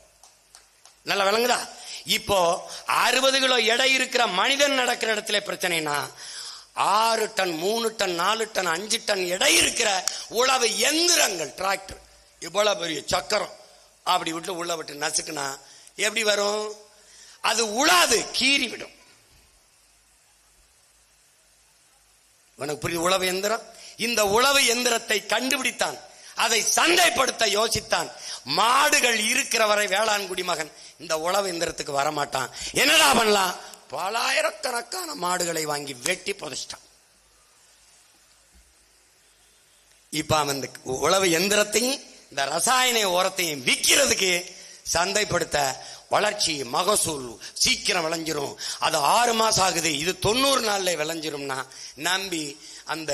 Speaker 3: நல்லா விளங்குதா? இப்போ 60 கிலோ எடை இருக்கிற மனிதன் நடக்கிற இடத்துல பிரச்சனைனா, 6 டன் 3 டன் 4 டன் 5 டன் எடை இருக்கிற உழவு எந்திரங்கள், டிராக்டர், இவ்வளவு பெரிய சக்கரம் அப்படி விட்டு உள்ள விட்டு நசுக்குனா எப்படி வரும்? அது உழாது, கீறி விடும். உனக்கு புரியுது? உழவு எந்திரம். இந்த உழவு எந்திரத்தை கண்டுபிடித்தான், அதை சந்தைப்படுத்த யோசித்தான். மாடுகள் இருக்கிற வரை வேளாண் குடிமகன் இந்த உழவு எந்திரத்துக்கு வரமாட்டான். என்னடா பண்ணலாம்? பல ஆயிரக்கணக்கான மாடுகளை வாங்கி வெட்டி புதைச்சிட்டான். இப்ப அவன் உழவு எந்திரத்தையும் இந்த ரசாயன உரத்தையும் விற்கிறதுக்கு சந்தைப்படுத்த, வளர்ச்சி மகசூல் சீக்கிரம் விளைஞ்சிரும், அது 6 மாசம் ஆகுது, இது 90 நாள்ல விளைஞ்சிரும்னா நம்பி அந்த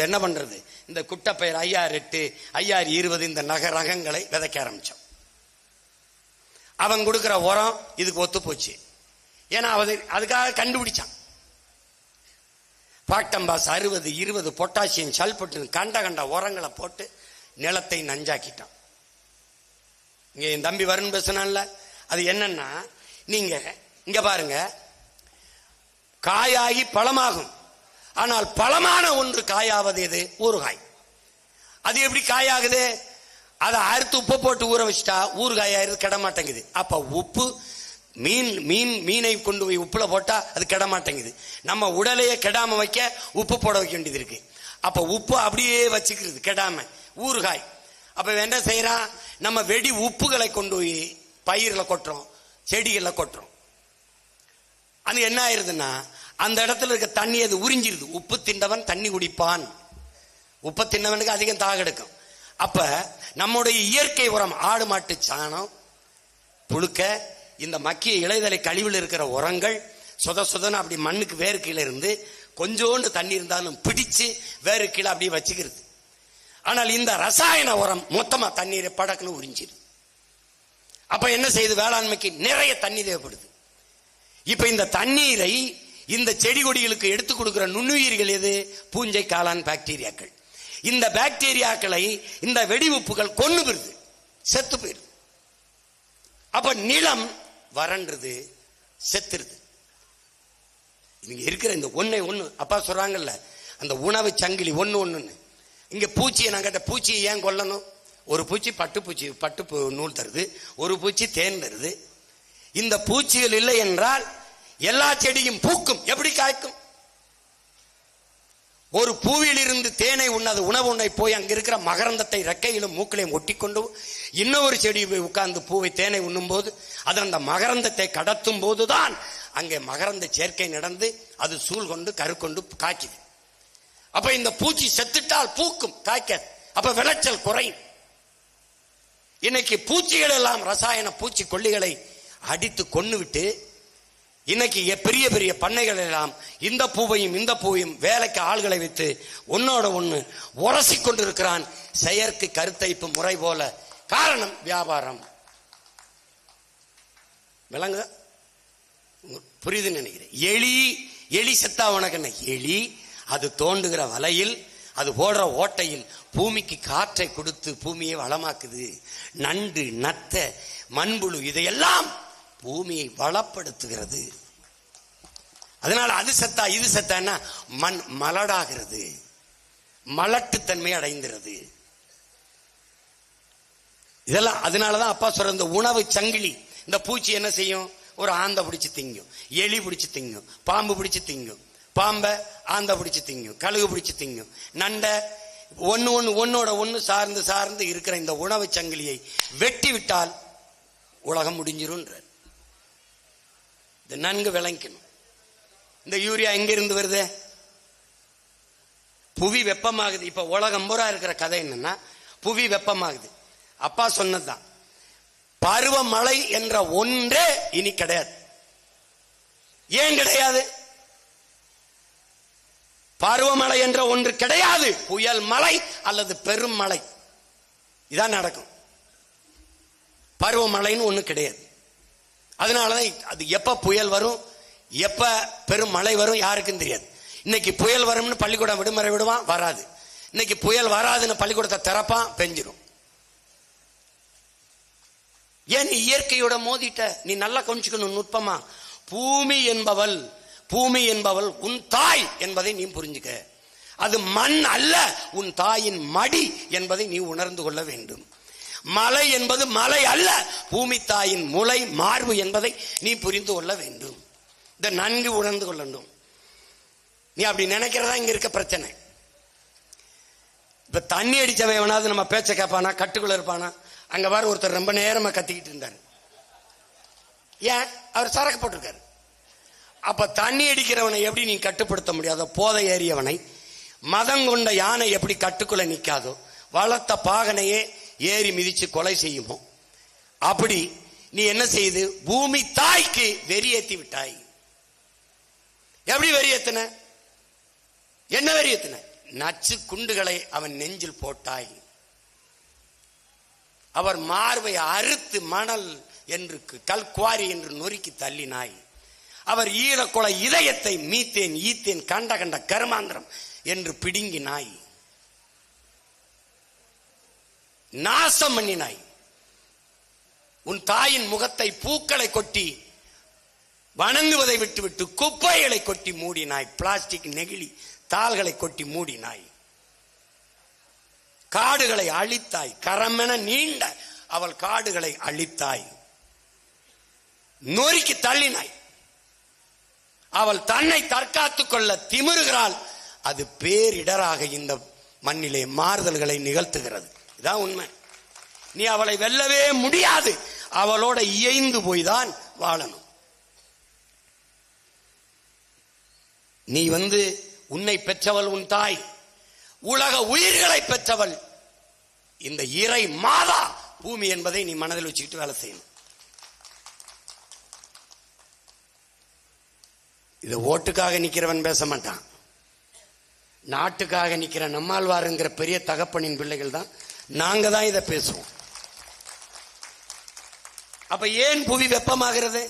Speaker 3: என்ன பண்றது, இந்த குட்டப்பயிர் 5008 5020 இந்த ரகங்களை விதைக்க ஆரம்பிச்சோம். அவன் கொடுக்கிற உரம் இதுக்கு ஒத்து போச்சு. ஏன்னா அதுக்காக கண்டுபிடிச்சான். பாக்டம்பாஸ் 60 20 பொட்டாசியம் சல்பட்டு கண்ட உரங்களை போட்டு நிலத்தை நஞ்சாக்கிட்டான். இங்க என் தம்பி வருண் பேசினான்ல, அது என்னன்னா, நீங்க இங்க பாருங்க, காயாகி பழமாகும். ஆனால் பழமான ஒன்று காயாவது எது? ஊறுகாய். அது எப்படி காயாகுது? அதை அறுத்து உப்பு போட்டு ஊற வச்சுட்டா ஊறுகாயாயிருது, கெட மாட்டேங்குது. அப்ப உப்பு மீனை கொண்டு போய் உப்புல போட்டா அது கெட மாட்டேங்குது. நம்ம உடலையே கெடாம வைக்க உப்பு போட வைக்க வேண்டியது இருக்கு. அப்ப உப்பு அப்படியே வச்சுக்கிறது கெடாம ஊறுகாய். அப்ப என்ன செய்யறான்? நம்ம வெடி உப்புகளை கொண்டு போய் பயிர்ல கொட்டுறோம், செடிகள்ல கொட்டுறோம். அது என்ன ஆயிருதுன்னா, அந்த இடத்துல இருக்க தண்ணி அது உறிஞ்சிருது. உப்பு தின்னவன் தண்ணி குடிப்பான். உப்பு தின்னவனுக்கு அதிகம் தாக எடுக்கும். அப்ப நம்முடைய இயற்கை உரம், ஆடு மாட்டு சாணம், புழுக்க, இந்த மக்கிய இலைதலை கழிவில் இருக்கிற உரங்கள் சொதன்னு அப்படி மண்ணுக்கு வேறு கீழே இருந்து கொஞ்சோண்டு தண்ணி இருந்தாலும் பிடிச்சு வேறு கீழே அப்படியே வச்சுக்கிறது. ஆனால் இந்த ரசாயன உரம் மொத்தமா தண்ணீரை படக்குன்னு உறிஞ்சிருது. அப்ப என்ன செய்யுது? வேளாண்மைக்கு நிறைய தண்ணி தேவைப்படுது. இப்ப இந்த தண்ணீரை இந்த செடி கொடிகளுக்கு எடுத்து கொடுக்கிற நுண்ணுயிர்கள் எது? பூஞ்சை, காளான், பாக்டீரியாக்கள். இந்த பாக்டீரியாக்களை இந்த வெடி உப்புகள் கொண்டு போயிருது, செத்து போயிருது. அப்ப நிலம் வறண்டுது, செத்துருது. இங்க இருக்கிற இந்த ஒண்ணு அப்பா சொல்றாங்கல்ல, அந்த உணவு சங்கிலி ஒண்ணுன்னு. இங்க பூச்சியை நான் கேட்ட, பூச்சியை ஏன் கொல்லணும்? ஒரு பூச்சி பட்டு நூல் தருது, ஒரு பூச்சி தேன் தருது. இந்த பூச்சிகள் இல்லை என்றால் எல்லா செடியும் பூக்கும், எப்படி காய்க்கும்? ஒரு பூவில் இருந்து தேனை உண்ணது உணவு உண்ணை போய் அங்க இருக்கிற மகரந்தத்தை ரெக்கையிலும் மூக்கிலையும் ஒட்டிக்கொண்டு இன்னொரு செடி போய் உட்கார்ந்து பூவை தேனை உண்ணும் போது அது அந்த மகரந்தத்தை கடத்தும் போதுதான் அங்கே மகரந்த சேர்க்கை நடந்து அது சூழ் கொண்டு கரு கொண்டு காய்க்குது. அப்ப இந்த பூச்சி செத்துட்டால் பூக்கும், காய்க்காது. அப்ப விளைச்சல் குறையும். இன்னைக்கு பூச்சிகள் எல்லாம் ரசாயன பூச்சி கொல்லிகளை அடித்து கொண்டு விட்டு இன்னைக்கு பெரிய பெரிய பண்ணைகள் எல்லாம் இந்த பூவையும் வேலைக்கு ஆள்களை வைத்து ஒன்னோட ஒண்ணு உரசி கொண்டிருக்கிறான், செயற்கை கருத்தைப்பு முறை போல. காரணம் வியாபாரம். விளங்க புரியுதுன்னு நினைக்கிறேன். எலி செத்தா உனக்கு என்ன? எலி அது தோண்டுகிற வலையில், அது போடுற ஓட்டையில் பூமிக்கு காற்றை கொடுத்து பூமியை வளமாக்குது. நண்டு, நத்த, மண்புழு இதையெல்லாம் பூமியை வளப்படுத்துகிறது. அதனால அது செத்தா இது செத்தா மண் மலடாகிறது, மலட்டுத்தன்மை அடைந்துகிறது. இதெல்லாம் அதனாலதான் அப்பா சொல்ற இந்த உணவு சங்கிலி. இந்த பூச்சி என்ன செய்யும்? ஒரு ஆந்தை பிடிச்சு திங்கும், எலி பிடிச்சு திங்கும், பாம்பு பிடிச்சு திங்கும், பாம்பை ஆந்தை பிடிச்சு திங்கும், கழுகு பிடிச்சு திங்கும், நண்டை ஒன்னோட ஒன்னு சார்ந்து சார்ந்து இருக்கிற இந்த உணவு சங்கிலியை வெட்டி விட்டால் உலகம் முடிஞ்சிரும். இது நன்கு விளங்கணும். இந்த யூரியா எங்க இருந்து வருது? புவி வெப்பமாகுது. இப்ப உலகம் பூரா இருக்கிற கதை என்னன்னா, புவி வெப்பமாகுது. அப்பா சொன்னதுதான், பருவமழை என்ற ஒன்றே இனி கிடையாது. ஏன் கிடையாது? பருவமழை என்ற ஒன்று கிடையாது. புயல் மழை அல்லது பெரும் மழை இதான் நடக்கும். பருவமழைன்னு ஒண்ணு கிடையாது. அதனாலதான் அது எப்ப புயல் வரும், எப்ப பெரும் மழை வரும் யாருக்கும் தெரியாது. இன்னைக்கு புயல் வரும்னு பள்ளிக்கூடம் விடுமுறை விடுவான், வராது. இன்னைக்கு புயல் வராதுன்னு பள்ளிக்கூடத்தை திறப்பான், பெஞ்சிரும். ஏன் நீ இயற்கையோட மோதிட்ட? நீ நல்லா கொஞ்சிக்கணும் நுட்பமா. பூமி என்பவள் உன் தாய் என்பதை நீ புரிஞ்சுக்க. அது மண் அல்ல, உன் தாயின் மடி என்பதை நீ உணர்ந்து கொள்ள வேண்டும். மலை என்பது மலை அல்ல, பூமி தாயின் முளை மார்பு என்பதை நீ புரிந்து கொள்ள வேண்டும். இதை நன்கு உணர்ந்து கொள்ளணும். நீ அப்படி நினைக்கிறதா இங்க இருக்க பிரச்சனை. இப்ப தண்ணி அடிச்சவனாவது நம்ம பேச்ச கேட்பானா? கட்டுக்குள்ள இருப்பானா? அங்க வர ஒருத்தர் ரொம்ப நேரமா கத்திக்கிட்டு இருந்தாரு. ஏன்? அவர் சரக்கு போட்டிருக்காரு. அப்ப தண்ணி அடிக்கிறவனை எப்படி நீ கட்டுப்படுத்த முடியாதோ, போதை ஏறியவனை, மதம் கொண்ட யானை எப்படி கட்டுக்குள்ள நிக்காதோ, வளர்த்த பாகனையே ஏறி மிதிச்சு கொலை செய்யுமோ, அப்படி நீ என்ன செய்து பூமி தாய்க்கு வெறியேத்தி விட்டாய். எப்படி வெறியேத்தின? என்ன வெறியேத்தின? நச்சு குண்டுகளை அவன் நெஞ்சில் போட்டாய். அவர் மார்பை அறுத்து மணல் என்று கல்குவாரி என்று நொறுக்கி தள்ளினாய். அவர் ஈரக்குல இதயத்தை மீத்தேன் ஈத்தேன் கண்ட கண்ட கருமாந்திரம் என்று பிடுங்கினாய். நாசம் பண்ணினாய். உன் தாயின் முகத்தை பூக்களை கொட்டி வணங்குவதை விட்டுவிட்டு குப்பைகளை கொட்டி மூடினாய். பிளாஸ்டிக் நெகிழி தாள்களை கொட்டி மூடினாய். காடுகளை அழித்தாய். கரமென நீண்ட அவள் காடுகளை அழித்தாய், நொறுக்கி தள்ளினாய். அவள் தன்னை தற்காத்துக் கொள்ள திமிருகிறாள். அது பேரிடராக இந்த மண்ணிலே மாறுதல்களை நிகழ்த்துகிறது. இதான் உண்மை. நீ அவளை வெல்லவே முடியாது. அவளோட இயைந்து போய்தான் வாழணும். நீ உன்னை பெற்றவள் உன் தாய், உலக உயிர்களை பெற்றவள் இந்த இறை மாதா பூமி என்பதை நீ மனதில் வச்சுக்கிட்டு வேலை செய்யணும். இதை ஓட்டுக்காக நிக்கிறவன் பேச மாட்டான். நாட்டுக்காக நிக்கிற நம்மாழ்வாருங்கிற பெரிய தகப்பனின் பிள்ளைகள் தான் நாங்க தான் இதை பேசுவோம். அப்ப ஏன் புவி வெப்பமாகிறது?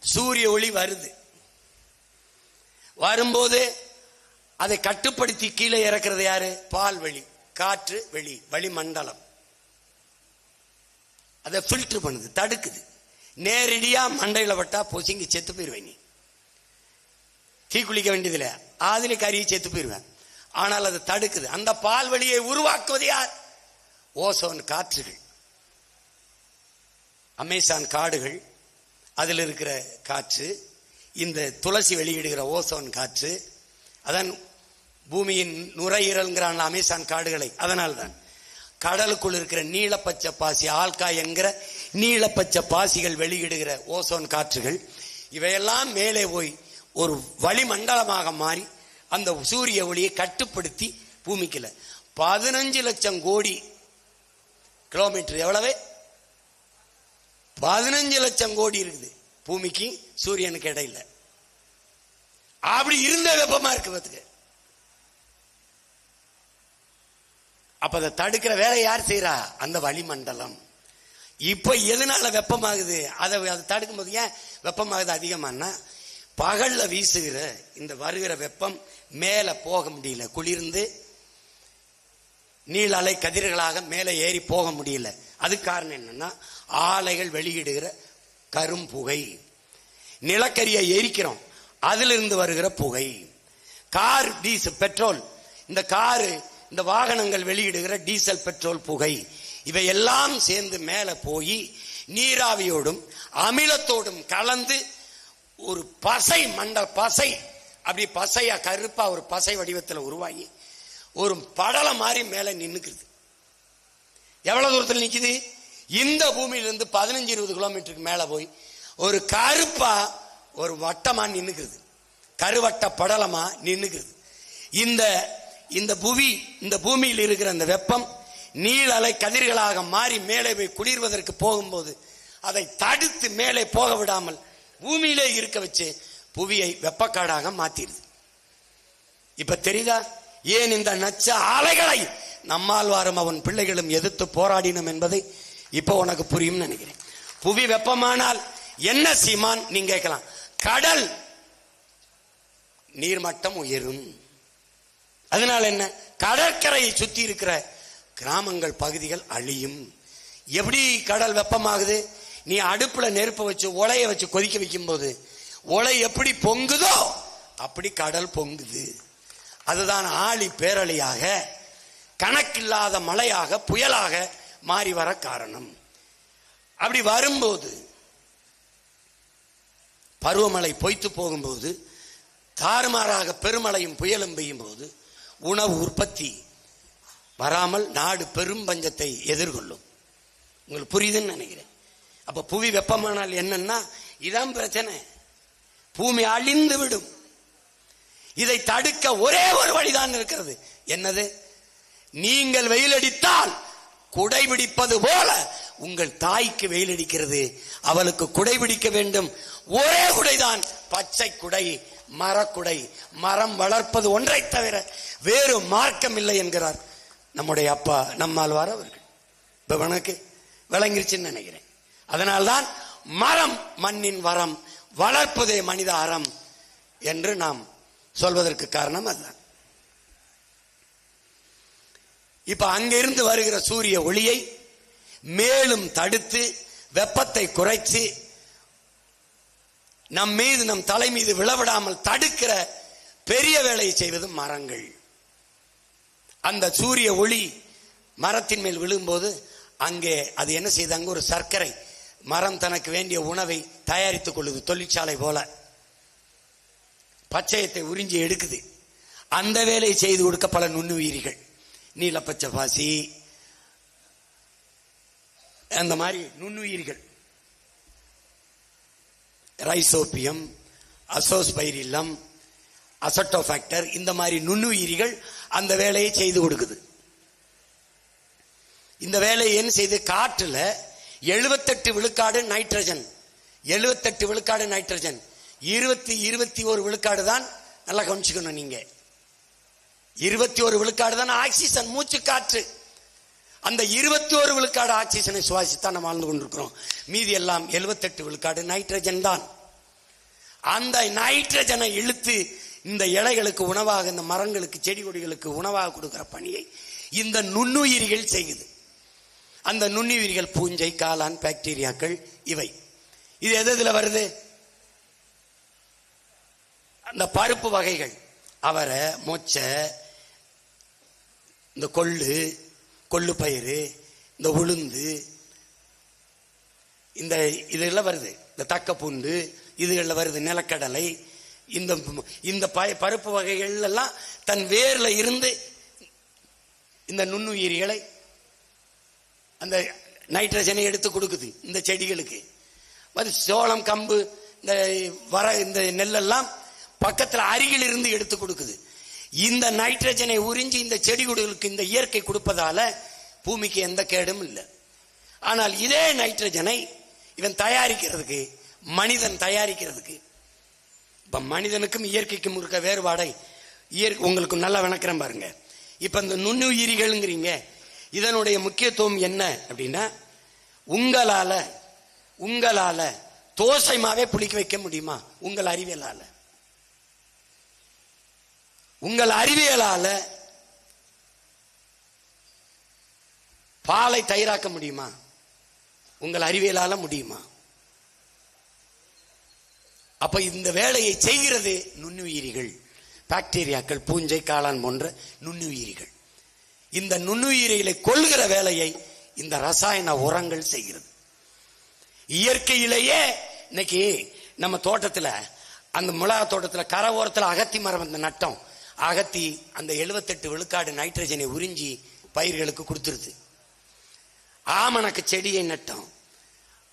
Speaker 3: சூரிய ஒளி வருது. வரும்போது அதை கட்டுப்படுத்தி கீழே இறக்கிறது யாரு? பால்வெளி, காற்று வெளி, வளிமண்டலம். அதை ஃபில்டர் பண்ணுது, தடுக்குது. நேரடியா மண்டையில பட்டா பொசுங்கி செத்து போயிருவேன். நீ தீ குளிக்க வேண்டியதில்லை, அதுல கறியை செத்து போயிருவேன். ஆனால் அது தடுக்குது. அந்த பால்வெளியை உருவாக்குவது யார்? ஓசோன் காற்றுகள், அமேசான் காடுகள், அதில் இருக்கிற காற்று, இந்த துளசி வெளியிடுகிற ஓசோன் காற்று. அதான் பூமியின் நுரையீரல்ங்கிறான் அமேசான் காடுகளை. அதனால்தான் கடலுக்குள் இருக்கிற நீலப்பச்சை பாசி, ஆல்காய் என்கிற நீலப்பச்சை பாசிகள் வெளியிடுகிற ஓசோன் காற்றுகள், இவையெல்லாம் மேலே போய் ஒரு வளிமண்டலமாக மாறி அந்த சூரிய ஒளியை கட்டுப்படுத்தி பூமிக்குள்ள 15 லட்சம் கோடி கிலோமீட்டர், எவ்வளவு? 15 லட்சம் கோடி இருக்குது பூமிக்கு சூரியனுக்கு இடையில. அப்படி இருந்த வெப்பமா இருக்கு. அப்ப அதை தடுக்கிற வேலை யார் செய்யறா? அந்த வளிமண்டலம். இப்ப எதனால வெப்பமாகுது? அதை தடுக்கும் போது ஏன் வெப்பமாகுது அதிகமானா, பகல்ல வீசுகிற இந்த வருகிற வெப்பம் மேல போக முடியல, குளிர்ந்து நீல அலை கதிர்களாக மேல ஏறி போக முடியல. அது காரணம் என்னன்னா, ஆலைகள் வெளியிடுகிற கரும் புகை, நிலக்கரியை எரிக்கிறோம், அதிலிருந்து வருகிற புகை, கார் டீசல் பெட்ரோல், இந்த காரு இந்த வாகனங்கள் வெளியிடுகிற டீசல் பெட்ரோல் புகை,
Speaker 4: இவையெல்லாம் சேர்ந்து மேல போய் நீராவியோடும் அமிலத்தோடும் கலந்து ஒரு பசை பசை அப்படி பசையா கருப்பா ஒரு பசை வடிவத்தில் உருவாகி ஒரு படலம் மாதிரி மேல நின்னுக்குது. எவ்வளவு தூரத்தில் நிக்குது? இந்த பூமியிலிருந்து 15-20 கிலோமீட்டருக்கு மேல போய் ஒரு கருப்பா ஒரு வட்டமா நின்னுக்குது, கருவட்ட படலமா நின்னுக்குது. இந்த பூமியில் இருக்கிற அந்த வெப்பம் நீள் அலை கதிர்களாக மாறி மேலே போய் குளிர்வதற்கு போகும்போது அதை தடுத்து மேலே போக விடாமல் பூமியிலே இருக்க வச்சு புவியை வெப்பக்காடாக மாத்திருது. இப்ப தெரியுதா ஏன் இந்த நச்ச அலைகளை நம்மாழ்வாரும் அவன் பிள்ளைகளும் எதிர்த்து போராடினோம் என்பதை இப்ப உனக்கு புரியும் நினைக்கிறேன். புவி வெப்பமானால் என்ன சீமான் நீங்க கேட்கலாம். கடல் நீர்மட்டம் உயரும். அதனால என்ன, கடற்கரையை சுத்தி இருக்கிற கிராமங்கள் பகுதிகள் அழியும். எப்படி கடல் வெப்பமாகுது? நீ அடுப்புல நெருப்ப வச்சு உலைய வச்சு கொதிக்க வைக்கும் போது உலை எப்படி பொங்குதோ அப்படி கடல் பொங்குது. அதுதான் ஆழி பேரழியாக, கணக்கில்லாத மழையாக, புயலாக மாறி வர காரணம். அப்படி வரும்போது பருவமழை பொய்த்து போகும்போது தாறுமாறாக பெருமழையும் புயலும் பெய்யும் போது உணவு உற்பத்தி வராமல் நாடு பெரும் பஞ்சத்தை எதிர்கொள்ளும். உங்களுக்கு புரியுதுன்னு நினைக்கிறேன். அப்ப புவி வெப்பமானால் என்னன்னா இதான் பிரச்சனை, பூமி அழிந்து விடும். இதை தடுக்க ஒரே ஒரு வழிதான் இருக்கிறது. என்னது? நீங்கள் வெயிலடித்தால் குடை பிடிப்பது போல உங்கள் தாய்க்கு வெயில் அடிக்கிறது, அவளுக்கு குடை பிடிக்க வேண்டும். ஒரே குடைதான், பச்சை குடை, மரக்குடை. மரம் வளர்ப்பது ஒன்றை தவிர வேறு மார்க்கம் இல்லை என்கிறார் நம்முடைய அப்பா நம்மாழ்வார் அவர்கள். இப்ப உனக்கு விளங்கிருச்சுன்னு நினைக்கிறேன். அதனால்தான் மரம் மண்ணின் வரம், வளர்ப்பதே மனித அறம் என்று நாம் சொல்வதற்கு காரணம் அதுதான். இப்ப அங்கிருந்து வருகிற சூரிய ஒளியை மேலும் தடுத்து வெப்பத்தை குறைச்சு நம் மீது, நம் தலை மீது விழவிடாமல் தடுக்கிற பெரிய வேலையை செய்வது மரங்கள். அந்த சூரிய ஒளி மரத்தின் மேல் விழும்போது அங்கே அது என்ன செய்யுது? அங்கே ஒரு சர்க்கரை, மரம் தனக்கு வேண்டிய உணவை தயாரித்துக் கொள்ளுது. தொழிற்சாலை போல பச்சையத்தை உறிஞ்சி எடுக்குது. அந்த வேலையை செய்து கொடுக்க பல நுண்ணுயிரிகள், நீலப்பச்சை பாசி, அந்த மாதிரி நுண்ணுயிரிகள், ரைசோபியம், அசோஸ்பைரில்லம், அசட்டோபாக்டர், இந்த மாதிரி நுண்ணுயிரிகள் அந்த வேலையை செய்து கொடுக்குது. இந்த வேலையை என்ன செய்து? காற்றுல 78 விழுக்காடு நைட்ரஜன், 78 விழுக்காடு நைட்ரஜன், 21 விழுக்காடு தான், நல்லா கவனிச்சுக்கணும் நீங்க, 21 விழுக்காடு தான் ஆக்சிஜன், மூச்சு காற்று. அந்த 21 விழுக்காடு ஆக்சிஜனை சுவாசித்தான் நம்ம வாழ்ந்து கொண்டிருக்கிறோம். மீதி எல்லாம் 78 விழுக்காடு நைட்ரஜன் தான். அந்த நைட்ரஜனை இழுத்து இந்த இலைகளுக்கு உணவாக, இந்த மரங்களுக்கு, செடி கொடிகளுக்கு உணவாக கொடுக்கிற பணியை இந்த நுண்ணுயிரிகள் செய்யுது. அந்த நுண்ணுயிரிகள் பூஞ்சை, காளான், பாக்டீரியாக்கள், இவை. இது எதுல வருது? அந்த பருப்பு வகைகள், அவரை, மொச்சை, இந்த கொள்ளு பயிறு, இந்த உளுந்து, இந்த இதெல்லாம் வருது. இந்த தக்க பூண்டு இதுகளில் வருது. நிலக்கடலை, இந்த பருப்பு வகைகள் எல்லாம் தன் வேர்ல இருந்து இந்த நுண்ணுயிரிகளை, அந்த நைட்ரஜனை எடுத்து கொடுக்குது இந்த செடிகளுக்கு. சோளம், கம்பு, இந்த நெல்லெல்லாம் பக்கத்தில் அருகில் இருந்து எடுத்து கொடுக்குது. இந்த நைட்ரஜனை உறிஞ்சி இந்த செடி கொடிகளுக்கு இந்த இயற்கை கொடுப்பதால பூமிக்கு எந்த கேடும் இல்லை. ஆனால் இதே நைட்ரஜனை இவன் தயாரிக்கிறதுக்கு, மனிதன் தயாரிக்கிறதுக்கு, இப்ப மனிதனுக்கும் இயற்கைக்கும் இருக்க வேறுபாடை உங்களுக்கு நல்லா விளக்குறேன் பாருங்க. இப்ப இந்த நுண்ணுயிரிகள்ங்கிறீங்க, இதனுடைய முக்கியத்துவம் என்ன அப்படின்னா, உங்களால தோசை மாவே புளிக்க வைக்க முடியுமா? உங்கள் அறிவியலால பாலை தயிராக்க முடியுமா? உங்கள் அறிவியலால முடியுமா? அப்ப இந்த வேலையை செய்கிறது நுண்ணுயிரிகள், பாக்டீரியாக்கள், பூஞ்சை, காளான் போன்ற நுண்ணுயிரிகள். இந்த நுண்ணுயிரிகளை கொள்கிற வேலையை இந்த ரசாயன உரங்கள் செய்கிறது. இயற்கையிலேயே இன்னைக்கு நம்ம தோட்டத்துல, அந்த மிளகா தோட்டத்துல கரை ஓரத்துல அகத்தி மரம் அந்த நட்டம், அகத்தி அந்த 78 விழுக்காடு நைட்ரஜனை உறிஞ்சி பயிர்களுக்கு கொடுத்துருது. ஆமணக்கு செடியை நட்டோம்,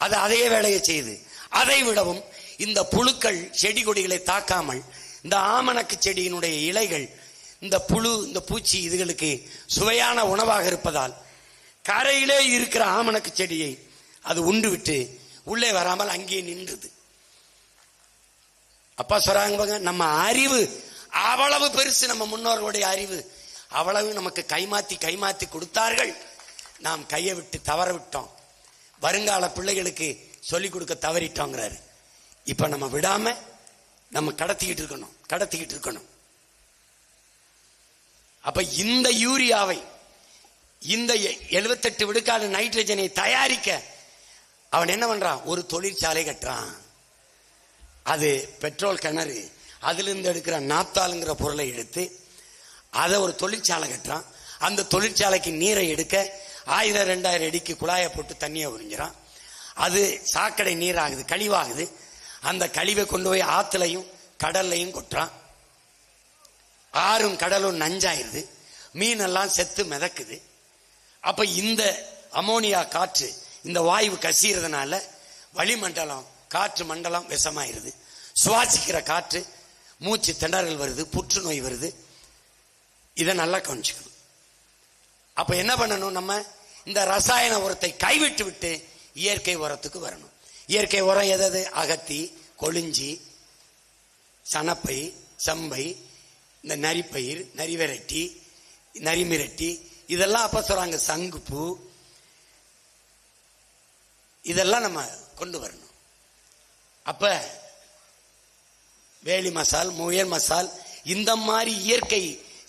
Speaker 4: அது அதே வேலையை செய்யுது. அதை விடவும் இந்த புழுக்கள் செடி கொடிகளை தாக்காமல் இந்த ஆமணக்கு செடியினுடைய இலைகள் இந்த புழு இந்த பூச்சி இதுகளுக்கு சுவையான உணவாக இருப்பதால் கரையிலே இருக்கிற ஆமணக்கு செடியை அது உண்டு விட்டு உள்ளே வராமல் அங்கே நின்றுது. அப்பா சொல்றாங்க, நம்ம அறிவு அவ்வளவு பெருசு, நம்ம முன்னோர்களுடைய அறிவு அவ்வளவு நமக்கு கைமாத்தி கொடுத்தார்கள். நாம் கையை விட்டு தவற விட்டோம், வருங்கால பிள்ளைகளுக்கு சொல்லிக் கொடுக்க தவறிட்டோங்கிறாரு. இப்ப நம்ம விடாம நம்ம கடத்திக்கிட்டு இருக்கணும். அப்ப இந்த யூரியாவை, இந்த 78 விழுக்காடு நைட்ரஜனை தயாரிக்க அவன் என்ன பண்றான்? ஒரு தொழிற்சாலை கட்டுறான். அது பெட்ரோல் கிணறு, அதுல இருந்து எடுக்கிற நாப்தாலுங்கிற பொருளை எடுத்து அதை ஒரு தொழிற்சாலை கட்டுறான். அந்த தொழிற்சாலைக்கு நீரை எடுக்க 1000-2000 அடிக்கு குழாயை போட்டு தண்ணியை உறிஞ்சிறான். அது சாக்கடை நீராகுது, கழிவாகுது. அந்த கழிவை கொண்டு போய் ஆத்துலையும் கடல்லையும் கொட்டுறான். ஆறும் கடலும் நஞ்சாயிருது, மீனெல்லாம் செத்து மிதக்குது. அப்ப இந்த அமோனியா காற்று, இந்த வாயு கசியறதுனால வளிமண்டலம் காற்று மண்டலம் விஷமாயிருது. சுவாசிக்கிற காற்று மூச்சு திணறல் வருது, புற்றுநோய் வருது. இதை நல்லா கவனிச்சுக்கணும். அப்ப என்ன பண்ணணும்? நம்ம இந்த ரசாயன உரத்தை கைவிட்டு விட்டு இயற்கை உரத்துக்கு வரணும். இயற்கை உரம் எதாவது? அகத்தி, கொளிஞ்சி, சனப்பை, செம்பை, இந்த நரிப்பயிர், நரிவரட்டி, நரிமிரட்டி, இதெல்லாம் அப்ப சொல்றாங்க சங்குப்பூ, இதெல்லாம் நம்ம கொண்டு வரணும். அப்ப வேலி மசால், முயல் மசால், இந்த மாதிரி இயற்கை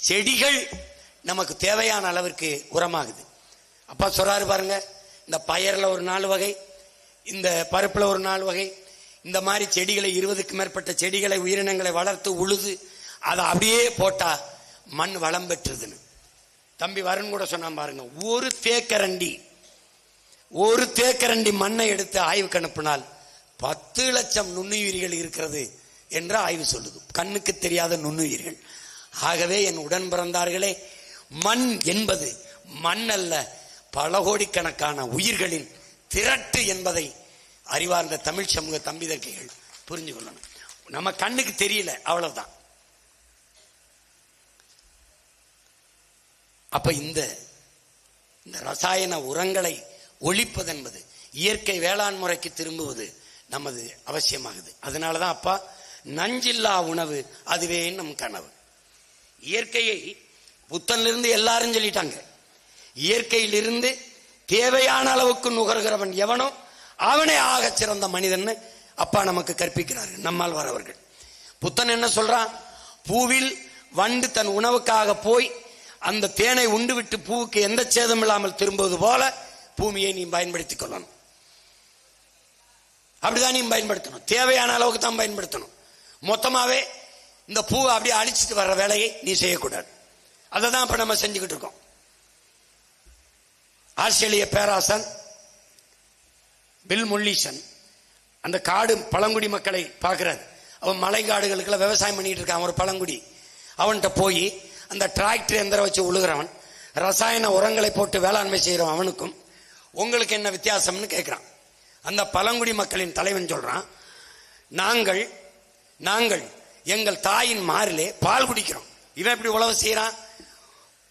Speaker 4: செடிகள் நமக்கு தேவையான அளவிற்கு உரமாகுது. அப்பா சொல்றாரு பாருங்க, இந்த பயர்ல ஒரு 4 வகை, இந்த பருப்புல ஒரு 4 வகை, இந்த மாதிரி செடிகளை 20க்கு மேற்பட்ட செடிகளை உயிரினங்களை வளர்த்து உழுது அதை அப்படியே போட்டா மண் வளம் பெற்றுதுன்னு தம்பி வருண் கூட சொன்னான் பாருங்க. ஒரு தேக்கரண்டி மண்ணை எடுத்து ஆய்வுக்கு அனுப்பினால் 10 லட்சம் நுண்ணுயிரிகள் இருக்கிறது என்று ஆய்வு சொல்லுது. கண்ணுக்கு தெரியாத நுண்ணுயிர்கள். ஆகவே என் உடன் பிறந்தார்களே, மண் என்பது மண் அல்ல, பல கோடிக்கணக்கான உயிர்களின் திரட்டு என்பதை அறிவார்ந்த தமிழ் சமூக தம்பிதற்கைகள் புரிஞ்சு கொள்ளணும். நம்ம கண்ணுக்கு தெரியல, அவ்வளவுதான். அப்ப இந்த ரசாயன உரங்களை ஒழிப்பது என்பது இயற்கை வேளாண் முறைக்கு திரும்புவது நமது அவசியமாகுது. அதனாலதான் அப்பா நஞ்சில்லா உணவு அதுவே நம் கனவு. இயற்கையை புத்தனிலிருந்து எல்லாரும் சொல்லிட்டாங்க. இயற்கையிலிருந்து தேவையான அளவுக்கு நுகர்கிறவன் எவனோ அவனே ஆக சிறந்த மனிதன் அப்பா நமக்கு கற்பிக்கிறார்கள் நம்மால் வரவர்கள். புத்தன் என்ன சொல்றான்? பூவில் வண்டு தன் உணவுக்காக போய் அந்த தேனை உண்டு விட்டு பூவுக்கு எந்த சேதம் இல்லாமல் திரும்புவது போல பூமியை நீ பயன்படுத்திக் கொள்ளணும். அப்படிதான் நீ பயன்படுத்தணும். தேவையான அளவுக்கு தான் பயன்படுத்தணும். மொத்தமாவே இந்த பூவை அப்படியே அழிச்சிட்டு வர்ற வேலையை நீ செய்யக்கூடாது. அதை தான் இப்ப நம்ம செஞ்சுக்கிட்டு இருக்கோம். ஆஸ்திரேலிய பேராசன் பில் முல்லிசன் அந்த காடு பழங்குடி மக்களை பார்க்கிறார். அவன் மலைக்காடுகளுக்குள்ள விவசாயம் பண்ணிட்டு இருக்கான். ஒரு பழங்குடி அவன்கிட்ட போய் அந்த டிராக்டர் எந்திரம் வச்சு உழுகிறவன், ரசாயன உரங்களை போட்டு வேளாண்மை செய்யறவன், அவனுக்கும் உங்களுக்கு என்ன வித்தியாசம்னு கேட்கிறான். அந்த பழங்குடி மக்களின் தலைவன் சொல்றான், நாங்கள் எங்கள் தாயின் மாறிலே பால் குடிக்கிறோம். இவன் எப்படி உழவு செய்யறான்?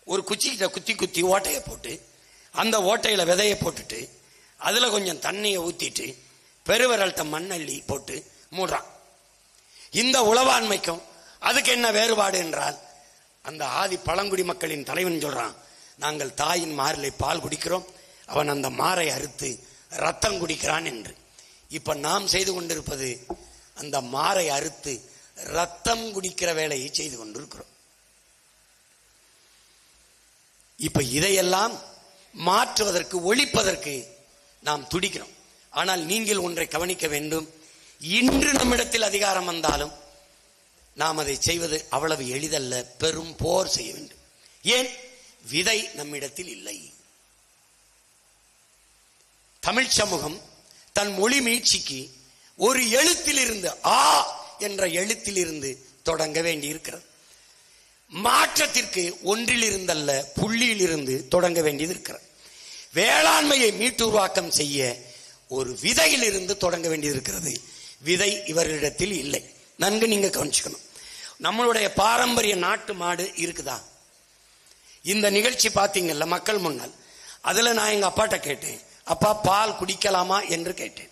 Speaker 4: ஒரு குச்சிக்கிட்ட குத்தி ஓட்டையை போட்டு அந்த ஓட்டையில விதையை போட்டுட்டு அதுல கொஞ்சம் தண்ணியை ஊத்திட்டு பெருவிரல்ட்ட மண்ணள்ளி போட்டு மூடுறான். இந்த உழவாண்மைக்கும் அதுக்கு என்ன வேறுபாடு என்றால், அந்த ஆதி பழங்குடி மக்களின் தலைவன் சொல்றான், நாங்கள் தாயின் மாறிலே பால் குடிக்கிறோம், அவன் அந்த மாறை அறுத்து ரத்தம் குடிக்கிறான் என்று. இப்ப நாம் செய்து கொண்டிருப்பது அந்த மாறை அறுத்து ரத்தம் குடிக்கிற வேலையை செய்து கொண்டிருக்கிறோம். இப்ப இதையெல்லாம் மாற்றுவதற்கு, ஒழிப்பதற்கு நாம் துடிக்கிறோம். ஆனால் நீங்கள் ஒன்றை கவனிக்க வேண்டும், இன்று நம்மிடத்தில் அதிகாரம் வந்தாலும் நாம் அதை செய்வது அவ்வளவு எளிதல்ல. பெரும் போர் செய்ய வேண்டும். ஏன்? விதை நம்மிடத்தில் இல்லை. தமிழ் சமூகம் தன் மொழி மீட்சிக்கு ஒரு எழுத்திலிருந்து ஆ என்ற எழுத்திலிருந்து தொடங்க வேண்டி இருக்கிறது. மாற்றத்திற்கு ஒன்றிலிருந்தல்ல புள்ளியிலிருந்து தொடங்க வேண்டியது இருக்கிறது. வேளாண்மையை மீட்டுருவாக்கம் செய்ய ஒரு விதையிலிருந்து தொடங்க வேண்டியது இருக்கிறது. விதை இவர்களிடத்தில் இல்லை. நன்கு நீங்க கவனிச்சுக்கணும். நம்மளுடைய பாரம்பரிய நாட்டு மாடு இருக்குதா? இந்த நிகழ்ச்சி பார்த்தீங்கல்ல மக்கள் முன்னால், அதுல நான் எங்க அப்பாட்ட கேட்டேன், அப்பா பால் குடிக்கலாமா என்று கேட்டேன்.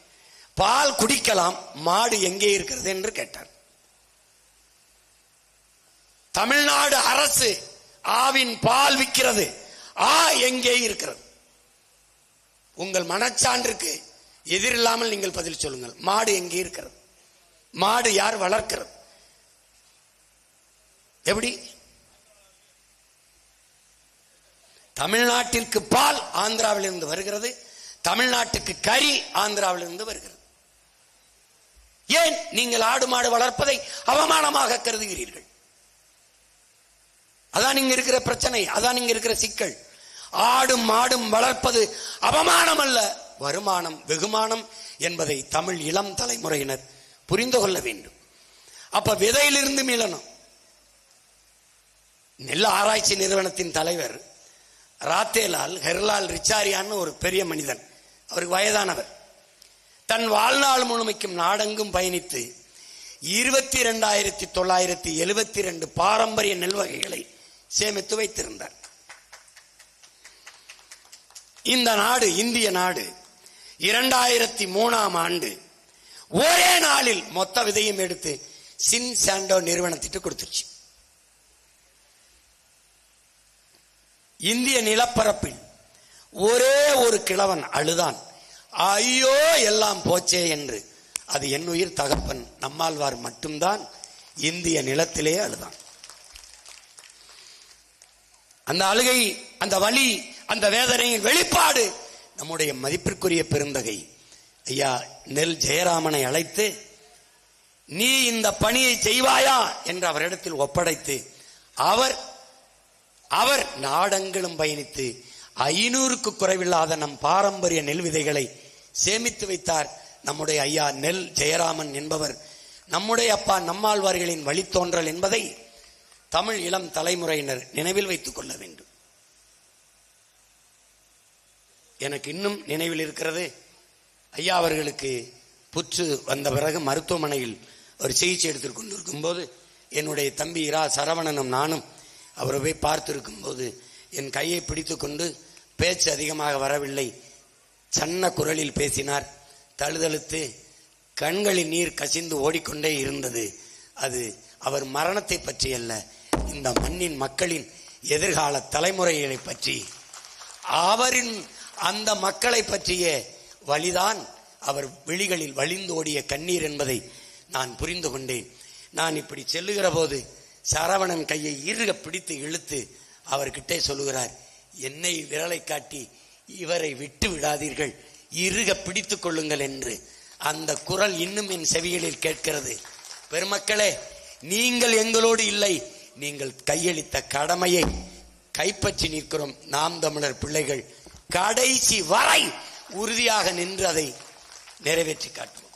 Speaker 4: பால் குடிக்கலாம், மாடு எங்கே இருக்கிறது என்று கேட்டார். தமிழ்நாடு அரசு ஆவின் பால் விற்கிறது, ஆ எங்கே இருக்கிறது? உங்கள் மனச்சான்றுக்கு எதிரில்லாமல் நீங்கள் பதில் சொல்லுங்கள். மாடு எங்கே இருக்கிறது? மாடு யார் வளர்க்கிறது? எப்படி? தமிழ்நாட்டிற்கு பால் ஆந்திராவிலிருந்து வருகிறது, தமிழ்நாட்டுக்கு கறி ஆந்திராவிலிருந்து வருகிறது. ஏன் நீங்கள் ஆடு மாடு வளர்ப்பதை அவமானமாக கருதுகிறீர்கள்? அதான் இங்க இருக்கிற பிரச்சனை, அதான் இங்க இருக்கிற சிக்கல். ஆடும் மாடும் வளர்ப்பது அவமானம் அல்ல, வருமானம், வெகுமானம் என்பதை தமிழ் இளம் தலைமுறையினர் புரிந்து கொள்ள வேண்டும். அப்ப விதையிலிருந்து மீளணும். நெல் ஆராய்ச்சி நிறுவனத்தின் தலைவர் ராத்தேலால் ஹெர்லால் ரிச்சாரியான்னு ஒரு பெரிய மனிதன், அவருக்கு வயதானவர், தன் வாழ்நாள் முழுமைக்கும் நாடெங்கும் பயணித்து 22,972 பாரம்பரிய நெல் வகைகளை சேமித்து வைத்திருந்தார். இந்த நாடு, இந்திய நாடு, 2003ஆம் ஆண்டு ஒரே நாளில் மொத்த விதையும் எடுத்து சின்சாண்டோ நிறுவனத்திற்கு கொடுத்துருச்சு. இந்திய நிலப்பரப்பில் ஒரே ஒரு கிழவன் அழுதான், ஐயோ எல்லாம் போச்சே என்று. அது என் உயிர் தகப்பன் நம்மாழ்வார் மட்டும்தான் இந்திய நிலத்திலே அழுதான். அந்த அழுகை, அந்த வலி, அந்த வேதனையின் வெளிப்பாடு நம்முடைய மதிப்பிற்குரிய பெருந்தகை ஐயா நெல் ஜெயராமனை அழைத்து, நீ இந்த பணியை செய்வாயா என்று அவரிடத்தில் ஒப்படைத்து, அவர் நாடெங்கிலும் பயணித்து 500க்கு குறைவில்லாத நம் பாரம்பரிய நெல் விதைகளை சேமித்து வைத்தார். நம்முடைய ஐயா நெல் ஜெயராமன் என்பவர் நம்முடைய அப்பா நம்மாழ்வார்களின் வழித்தோன்றல் என்பதை தமிழ் இளம் தலைமுறையினர் நினைவில் வைத்துக் கொள்ள வேண்டும். எனக்கு இன்னும் நினைவில் இருக்கிறது, ஐயா அவர்களுக்கு புற்று வந்த பிறகு மருத்துவமனையில் ஒரு சிகிச்சை எடுத்துக் கொண்டிருக்கும் போது என்னுடைய தம்பி இரா சரவணனும் நானும் அவரை போய் பார்த்திருக்கும் போது என் கையை பிடித்து கொண்டு, பேச்சு அதிகமாக வரவில்லை, சன்ன குரலில் பேசினார். தழுதழுத்து கண்களில் நீர் கசிந்து ஓடிக்கொண்டே இருந்தது. அது அவர் மரணத்தை பற்றி அல்ல, இந்த மண்ணின் மக்களின் எதிர்கால தலைமுறைகளை பற்றி, அவரின் அந்த மக்களை பற்றிய வழிதான் அவர் விழிகளில் வழிந்தோடிய கண்ணீர் என்பதை நான் புரிந்து கொண்டேன். நான் இப்படி செல்லுகிற போது சரவணன் கையை இறுக பிடித்து இழுத்து அவர்கிட்டே சொல்லுகிறார், என்னை விரலை காட்டி இவரை விட்டு விடாதீர்கள், இறுக பிடித்துக் கொள்ளுங்கள் என்று. அந்த குரல் இன்னும் என் செவிகளில் கேட்கிறது. பெருமக்களே, நீங்கள் எங்களோடு இல்லை, நீங்கள் கையளித்த கடமையை கைப்பற்றி நிற்கிறோம் நாம் தமிழர் பிள்ளைகள். கடைசி வரை உறுதியாக நின்று அதை நிறைவேற்றி காட்டுவோம்.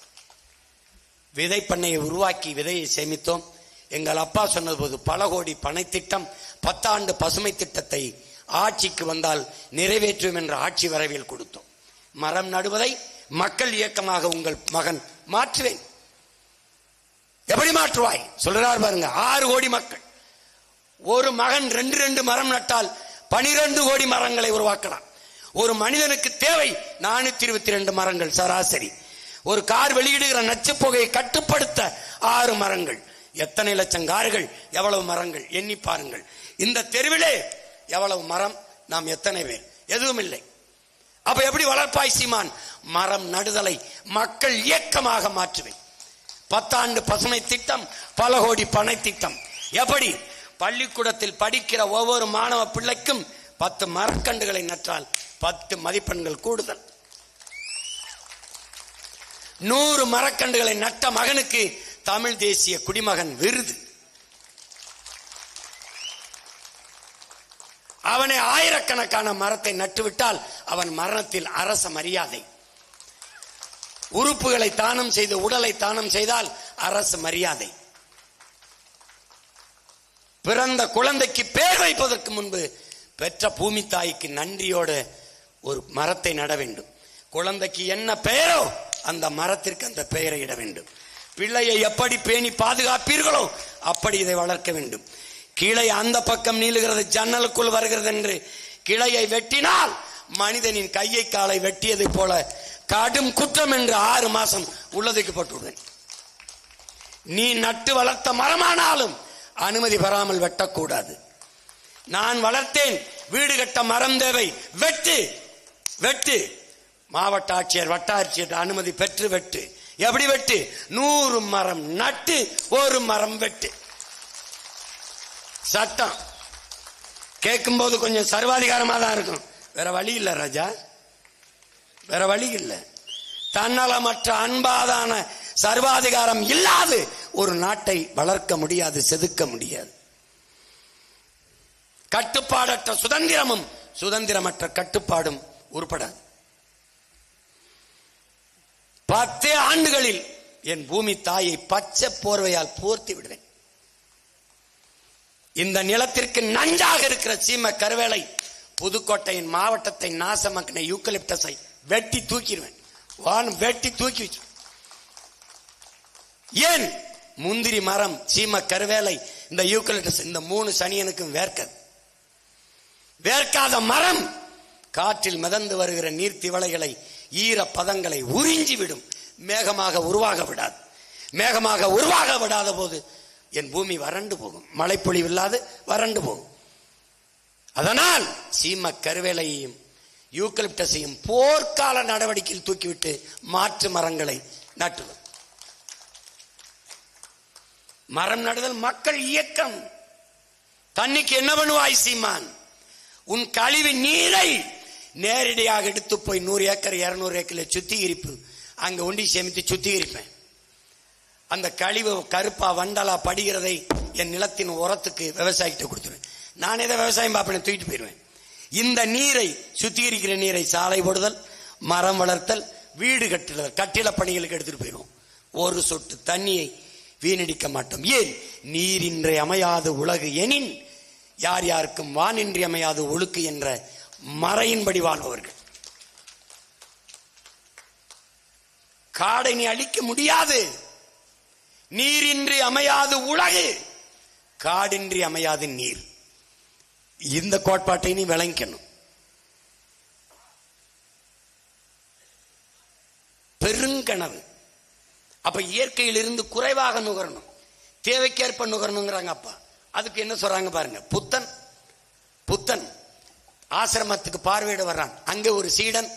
Speaker 4: விதை பண்ணையை உருவாக்கி விதையை சேமித்தோம். எங்கள் அப்பா சொன்னது போது பல கோடி பனை திட்டம், 10 ஆண்டு பசுமை திட்டத்தை ஆட்சிக்கு வந்தால் நிறைவேற்றும் என்ற ஆட்சி வரவில் கொடுத்தோம். மரம் நடுவதை மக்கள் இயக்கமாக உங்கள் மகன் மாற்றுவேன். எப்படி மாற்றுவாய் சொல்றார் பாருங்க. 6 கோடி மக்கள், ஒரு மகன் 2 மரம் நட்டால் 12 கோடி மரங்களை உருவாக்கலாம். ஒரு மனிதனுக்கு தேவை 422 மரங்கள் சராசரி. ஒரு கார் வெளியிடுகிற நச்சு புகையை கட்டுப்படுத்த 6 மரங்கள். எத்தனை லட்சம் கார்கள், எவ்வளவு மரங்கள் எண்ணி பாருங்கள். இந்த தெருவிலே எவ்வளவு மரம், நாம் எத்தனை பேர்? எதுவும் இல்லை. அப்ப எப்படி வளர்ப்பாய் சீமான்? மரம் நடுதலை மக்கள் இயக்கமாக மாற்றுவேன். 10 ஆண்டு பசுமை திட்டம், பல கோடி பனை திட்டம். எப்படி? பள்ளிக்கூடத்தில் படிக்கிற ஒவ்வொரு மாணவ பிள்ளைக்கும் 10 மரக்கன்றுகளை நட்டால் 10 மதிப்பெண்கள் கூடுதல். 100 மரக்கன்றுகளை நட்ட மகனுக்கு தமிழ் தேசிய குடிமகன் விருது. அவனை ஆயிரக்கணக்கான மரத்தை நட்டுவிட்டால் அவன் மரணத்தில் அரச மரியாதை. உறுப்புகளை தானம் செய்து உடலை தானம் செய்தால் அரசு மரியாதை. பிறந்த குழந்தைக்கு பெயர் வைப்பதற்கு முன்பு பெற்ற பூமி தாய்க்கு நன்றியோடு ஒரு மரத்தை நட வேண்டும். குழந்தைக்கு என்ன பெயரோ அந்த மரத்திற்கு அந்த பெயரை இட வேண்டும். பிள்ளையை எப்படி பேணி பாதுகாப்பீர்களோ அப்படி இதை வளர்க்க வேண்டும். கிளை அந்த பக்கம் நீளுகிறது, ஜன்னலுக்குள் வருகிறது என்று கிளையை வெட்டினால் மனிதனின் கையை காலை வெட்டியதை போல கடும் குற்றம் என்று 6 மாசம் உள்ளதுக்கு போட்டுவிடுவேன். நீ நட்டு வளர்த்த மரமானாலும் அனுமதி பெறாமல் வெட்டக்கூடாது. நான் வளர்த்தேன், வீடு கட்ட மரம் தேவை, வெட்டு வெட்டு. மாவட்ட ஆட்சியர் வட்டாட்சியர் அனுமதி பெற்று வெட்டு. எப்படி வெட்டு? 100 மரம் நட்டு 1 மரம் வெட்டு. சட்டம் கேட்கும் போது கொஞ்சம் சர்வாதிகாரமா தான் இருக்கும். வேற வழி இல்ல ராஜா, வேற வழி இல்லை. தன்னலமற்ற அன்பாதான சர்வாதிகாரம் இல்லாது ஒரு நாட்டை வளர்க்க முடியாது, செதுக்க முடியாது. கட்டுப்பாடற்ற சுதந்திரமும் சுதந்திரமற்ற கட்டுப்பாடும் உருப்படாது. 10 ஆண்டுகளில் என் பூமி தாயை பச்சை போர்வையால் போர்த்தி விடுவேன். இந்த நிலத்திற்கு நஞ்சாக இருக்கிற சீம கருவேலை, புதுக்கோட்டையின் மாவட்டத்தை நாசமாக்கின யூக்கலிப்டஸை வெட்டி தூக்கிடுவேன். வெட்டி தூக்கி வச்சு. ஏன்? முந்திரி மரம், சீம கருவேலை, இந்த யூக்கலிப்டஸ், இந்த 3 சனியனுக்கும் வேர்க்காத மரம் காற்றில் மிதந்து வருகிற நீர்த்திவளைகளை, ஈர பதங்களை உறிஞ்சி விடும். மேகமாக உருவாக விடாது. மேகமாக உருவாக விடாத போது என் பூமி வறண்டு போகும். மழைப்பொழிவு இல்லாது வறண்டு போகும். அதனால் சீம கருவேலையையும் யூக்கலிப்டஸையும் போர்க்கால நடவடிக்கையில் தூக்கிவிட்டு மாற்று மரங்களை நட்டுவோம். மரம் நடுதல் மக்கள் இயக்கம். தண்ணிக்கு என்ன பண்ணுவாய் சீமான்? உன் கழிவு நீரை நேரடியாக எடுத்து போய் 100 ஏக்கர் 200 ஏக்கர்ல சுத்திகரிப்பு, அங்க ஒண்டி சேமித்து சுத்திகரிப்பேன். அந்த கழிவு கருப்பா வண்டலா படுகிறதை என் நிலத்தின் உரத்துக்கு விவசாயிகிட்ட கொடுத்துருவேன். நான் எதை விவசாயம் பார்ப்பேன், தூக்கிட்டு போயிடுவேன். இந்த நீரை, சுத்திகரிக்கிற நீரை சாலை போடுதல், மரம் வளர்த்தல், வீடு கட்டுதல், கட்டிட பணிகளுக்கு எடுத்துட்டு போயிடுவோம். ஒரு சொட்டு தண்ணியை வீணடிக்க மாட்டோம். ஏன்? நீரின்றி அமையாது உலகு எனின் யார் யாருக்கும் வானின்றி அமையாது ஒழுக்கு என்ற மறையின்படி வாழ்பவர்கள். காடை நீ அழிக்க முடியாது. நீரின்றி அமையாது உலகு, காடின்றி அமையாது நீர். இந்த கோட்பாட்டை நீ விளங்கணும். பெருங்கனவு. அப்ப இயற்கையில் இருந்து குறைவாக நுகரணும், தேவைக்கேற்ப நுகரணுங்கிறாங்க. அப்பா அதுக்கு என்ன சொல்றாங்க பாருங்க. புத்தன் ஆசிரமத்துக்கு பார்வையிட வர்றான். அங்கே ஒரு சீடன்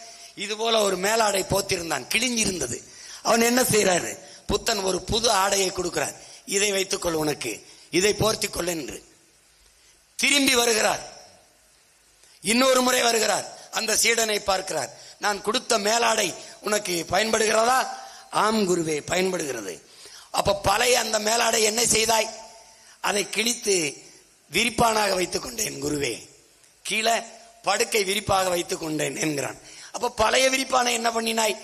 Speaker 4: இது போல ஒரு மேலாடை போத்திருந்தான், கிழிஞ்சிருந்தது. அவன் என்ன செய்யறாரு? புத்தன் ஒரு புது ஆடையை கொடுக்கிறார். இதை வைத்துக்கொள், உனக்கு இதை போர்த்தி கொள் என்று. திரும்பி வருகிறார், இன்னொரு முறை வருகிறார். அந்த சீடனை பார்க்கிறார். நான் கொடுத்த மேலாடை உனக்கு பயன்படுகிறதா? ஆம் குருவே, பயன்படுகிறது. அப்ப பழைய அந்த மேலாடை என்ன செய்தாய்? அதை கிழித்து விரிப்பானாக வைத்துக் கொண்டேன் குருவே. கீழே படுக்கை விரிப்பாக வைத்துக் கொண்டேன் என்கிறான். அப்ப பழைய விரிப்பானை என்ன பண்ணினாய்?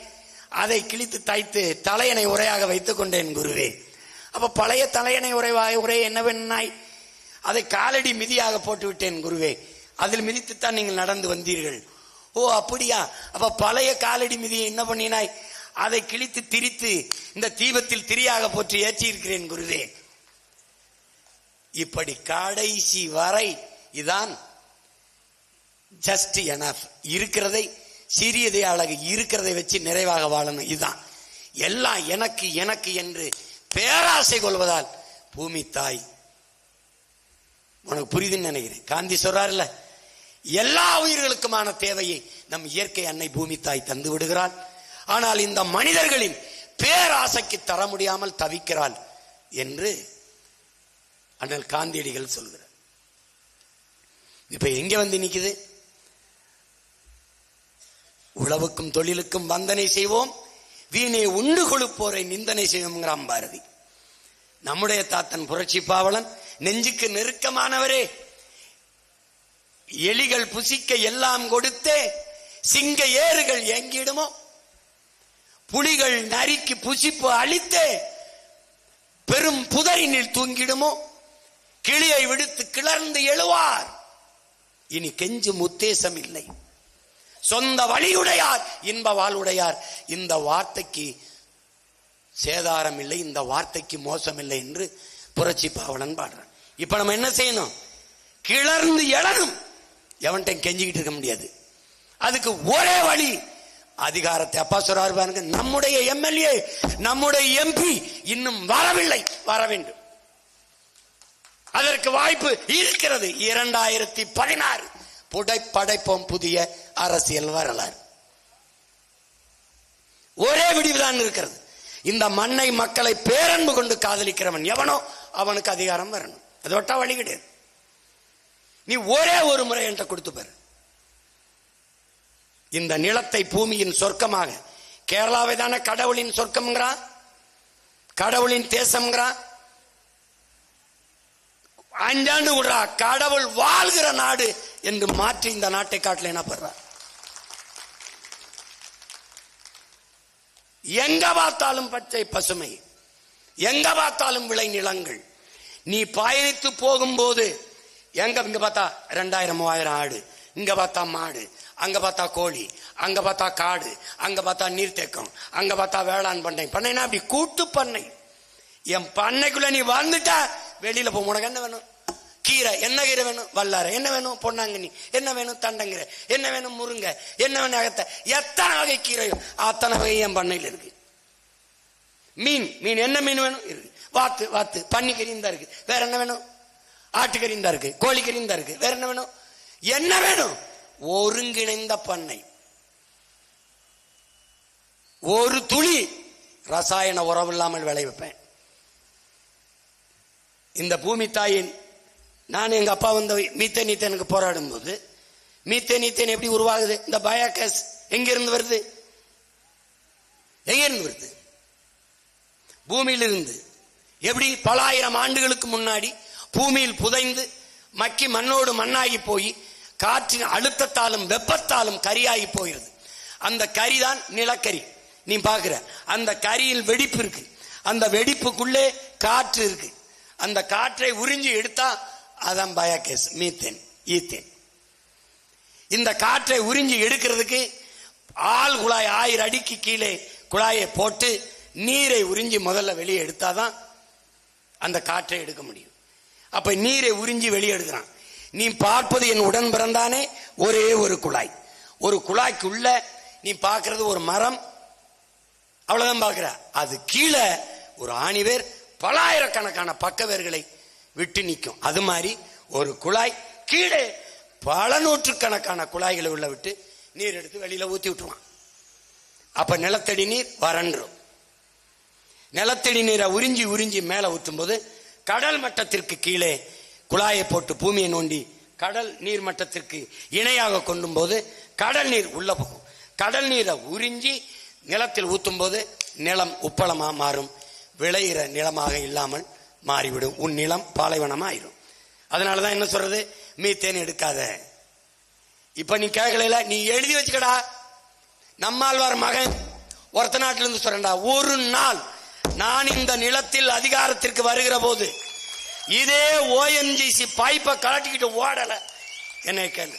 Speaker 4: அதை கிழித்து தைத்து தலையணை உரையாக வைத்துக் கொண்டேன் குருவே. அப்ப பழைய தலையணை உரை என்ன பண்ணாய்? அதை காலடி மிதியாக போட்டு விட்டேன் குருவே. அதில் மிதித்துத்தான் நீங்கள் நடந்து வந்தீர்கள். ஓ அப்படியா? அப்ப பழைய காலடி மிதியை என்ன பண்ணினாய்? அதை கிழித்து திரித்து இந்த தீபத்தில் திரியாக போட்டு ஏற்றி இருக்கிறேன் குருவே. இப்படி கடைசி வரை இதான் ஜஸ்ட் எனஃப். இருக்கிறதை, சிறியதை அழகு, இருக்கிறதை வச்சு நிறைவாக வாழணும். இதுதான். எல்லாம் எனக்கு எனக்கு என்று பேராசை கொள்வதால் பூமி தாய், உனக்கு புரியுதுன்னு நினைக்கிறேன். காந்தி சொல்றாருல்ல, எல்லா உயிர்களுக்குமான தேவையை நம் இயற்கை அன்னை பூமி தாய் தந்து விடுகிறாள். ஆனால் இந்த மனிதர்களின் பேராசைக்கு தர முடியாமல் தவிக்கிறாள் என்று அண்ணல் காந்தியடிகள் சொல்கிறார். இப்ப எங்க வந்து நிக்குது? உழவுக்கும் தொழிலுக்கும் வந்தனை செய்வோம், வீணே உண்டு கொழுப்போரை நிந்தனை செய்வோம் பாரதி. நம்முடைய தாத்தன் புரட்சி பாவலன் நெஞ்சுக்கு நெருக்கமானவரே, எலிகள் புசிக்க எல்லாம் கொடுத்தே சிங்க ஏறுகள் எங்கிடுமோ, புலிகள் நரிக்கு புசிப்பு அளித்தே பெரும் புதரினில் தூங்கிடுமோ, கிளியை விடுத்து கிளர்ந்து எழுவார். இனி கெஞ்சும் உத்தேசம் இல்லை. சொந்த வழியுடையார் இன்ப வாழ்வுடையார். இந்த வார்த்தைக்கு சேதாரம் இல்லை, இந்த வார்த்தைக்கு மோசம் இல்லை என்று புரட்சி பாவலன் பாடுறான். இப்ப நம்ம என்ன செய்யணும்? கிளர்ந்து எழணும். எவன்கிட்ட கெஞ்சிக்கிட்டு இருக்க முடியாது. அதுக்கு ஒரே வழி அதிகாரத்தை. அப்பா சொல்றாரு பாருங்க, நம்முடைய எம்எல்ஏ நம்முடைய எம்பி இன்னும் வரவில்லை, வர வேண்டும். அதற்கு வாய்ப்பு இருக்கிறது. 2016 படைப்போம் புதிய அரசியல் வரலாறு. ஒரே விடிவுதான் இருக்கிறது. இந்த மண்ணை மக்களை பேரன்பு கொண்டு காதலிக்கிறவன் எவனோ அவனுக்கு அதிகாரம் வரணும். அது ஒட்டா வழி கிடையாது. நீ ஒரே ஒரு முறை என்கிட்ட கொடுத்து பாரு. இந்த நிலத்தை பூமியின் சொர்க்கமாக, கேரளாவை தானே கடவுளின் சொர்க்கம்ங்கிறான், கடவுளின் தேசம்ங்கிறான். 5 ஆண்டு விடுறா, கடவுள் வாழ்கிற நாடு என்று மாற்றி இந்த நாட்டை காட்டல என்ன பண்ற? எங்க பார்த்தாலும் பச்சை பசுமை, எங்க பார்த்தாலும் விளை நிலங்கள். நீ பயணித்து போகும்போது இங்க பார்த்தா 2000-3000 ஆடு, இங்க பார்த்தா மாடு, அங்க பார்த்தா கோழி, அங்க பார்த்தா காடு, அங்க பார்த்தா நீர்த்தேக்கம், அங்க பார்த்தா வேளாண் பண்ணை. பண்ணைனா அப்படி கூட்டு பண்ணை. என் பண்ணைக்குள்ள நீ வந்துட்ட, வெளியில போ. உனக்கு என்ன வேணும்? கீரை. என்ன கீரை வேணும்? வல்லாரை. என்ன வேணும்? பொன்னாங்கண்ணி. என்ன வேணும்? தண்டங்கீரை. என்ன வேணும்? முருங்கை. என்ன வேணும்? அகத்தை. எத்தனை வகை கீரையும் அத்தனை வகை என் பண்ணையில் இருக்கு. மீன் என்ன மீன் வேணும்? இருக்கு. வாத்து பன்னிக்கறியும் தான் இருக்கு. வேற என்ன வேணும்? ஆட்டுக்கறியும் தான் இருக்கு, கோழிக்கறியும் தான் இருக்கு. வேற என்ன வேணும்? என்ன வேணும்? ஒருங்கிணைந்த பண்ணை. ஒரு துளி ரசாயன உரம் இல்லாமல் விளைவிப்பேன். இந்த பூமி தாயின் நான் எங்க அப்பா வந்து மீத்தேனுக்கு போராடும் போது மீத்தேன் எப்படி உருவாகுது? இந்த பயோகேஸ் எங்க இருந்து வருது? எங்க இருந்து வருது? பூமியிலிருந்து. எப்படி? பல ஆயிரம் ஆண்டுகளுக்கு முன்னாடி பூமியில் புதைந்து மக்கி மண்ணோடு மண்ணாகி போய் காற்றின் அழுத்தத்தாலும் வெப்பத்தாலும் கரியாகி போயிருது. அந்த கரிதான் நிலக்கரி. நீ பாக்குற அந்த கரியில் வெடிப்பு இருக்கு, அந்த வெடிப்புக்குள்ளே காற்று இருக்கு. அந்த காற்றை உறிஞ்சி எடுத்தா அதான் பயோகேஸ், மீத்தேன், ஈத்தேன். இந்த காற்றை உறிஞ்சி எடுக்கிறதுக்கு ஆள் குழாய் 1000 அடிக்கு கீழே குழாயை போட்டு நீரை உறிஞ்சி முதல்ல வெளியே எடுத்தாதான் அந்த காற்றை எடுக்க முடியும். அப்ப நீரை உறிஞ்சி வெளியே எடுக்கிறான். நீ பார்ப்பது என் உடன் பிறந்தானே ஒரே ஒரு குழாய். ஒரு குழாய்க்குள்ள நீ பார்க்கிறது ஒரு மரம், அவ்வளவுதான் பார்க்கிற. அது கீழே ஒரு ஆணிவேர் பல ஆயிரக்கணக்கான பக்கவேர்களை விட்டு நிற்கும். அது மாதிரி ஒரு குழாய் கீழே பல நூற்றுக்கணக்கான குழாய்களை உள்ள விட்டு நீர் எடுத்து வெளியில ஊத்தி விட்டுருவான். அப்ப நிலத்தடி நீர் வறண்டும். நிலத்தடி நீரை உறிஞ்சி மேல ஊற்றும் போது கடல் மட்டத்திற்கு கீழே குழாயை போட்டு பூமியை நோண்டி கடல் நீர் மட்டத்திற்கு இணையாக கொண்டும் போது கடல் நீர் உள்ள போகும். கடல் நீரை உறிஞ்சி நிலத்தில் ஊற்றும் போது நிலம் உப்பளமா மாறும், விளையிற நிலமாக இல்லாமல் மாறிவிடும். உன் நிலம் பாலைவனமா ஆயிரும். அதனாலதான் என்ன சொல்றது? மீத்தேன் எடுக்காத. இப்ப நீ கேட்கல, நீ எழுதி வச்சுக்கடா. நம்மாழ்வார் மகன் ஒருத்த நாட்டில இருந்து சொல்றா, ஒரு நாள் நான் இந்த நிலத்தில் அதிகாரத்திற்கு வருகிற போது இதே ONGC பைப்பை கலட்டிக்கிட்டு ஓடல. என்னை கேளு,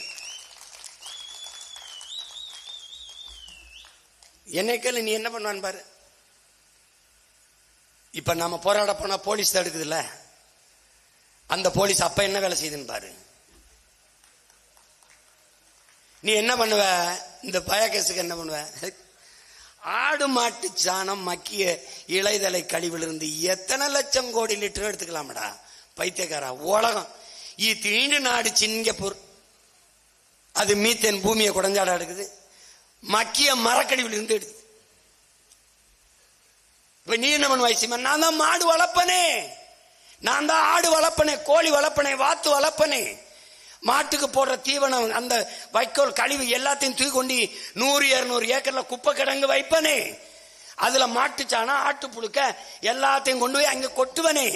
Speaker 4: நீ என்ன பண்ணுவான் பாரு. இப்ப நாம போராட போனா போலீஸ் தடுக்குதுல்ல, அந்த போலீஸ் அப்ப என்ன வேலை செய்யுதுன்னு பாரு. நீ என்ன பண்ணுவ? இந்த பயோகேஸுக்கு என்ன பண்ணுவ? ஆடு மாட்டு சாணம் மக்கிய இலைதலை கழிவிலிருந்து எத்தனை லட்சம் கோடி லிட்டர் எடுத்துக்கலாமடா பைத்தியக்காரா. உலகம் தீண்டு நாடு சிங்கப்பூர், அது மீத்தேன் பூமியை குடஞ்சாடா எடுக்குது, மக்கிய மரக்கழிவிலிருந்து எடுத்து. இப்ப நீ என்ன பண்ணுவாய்? நான் தான் மாடு வளர்ப்பனே, நான் தான் ஆடு வளர்ப்பனே, கோழி வளர்ப்பனே, வாத்து வளர்ப்பனே. மாட்டுக்கு போடுற தீவனம் அந்த வைக்கோல் கழிவு எல்லாத்தையும் தூக்கி கொண்டு 100-200 ஏக்கர்ல குப்பை கிடங்கு வைப்பனே. அதுல மாட்டுச்சாணம் ஆட்டு புழுக்க எல்லாத்தையும் கொண்டு போய் அங்க கொட்டுவனே.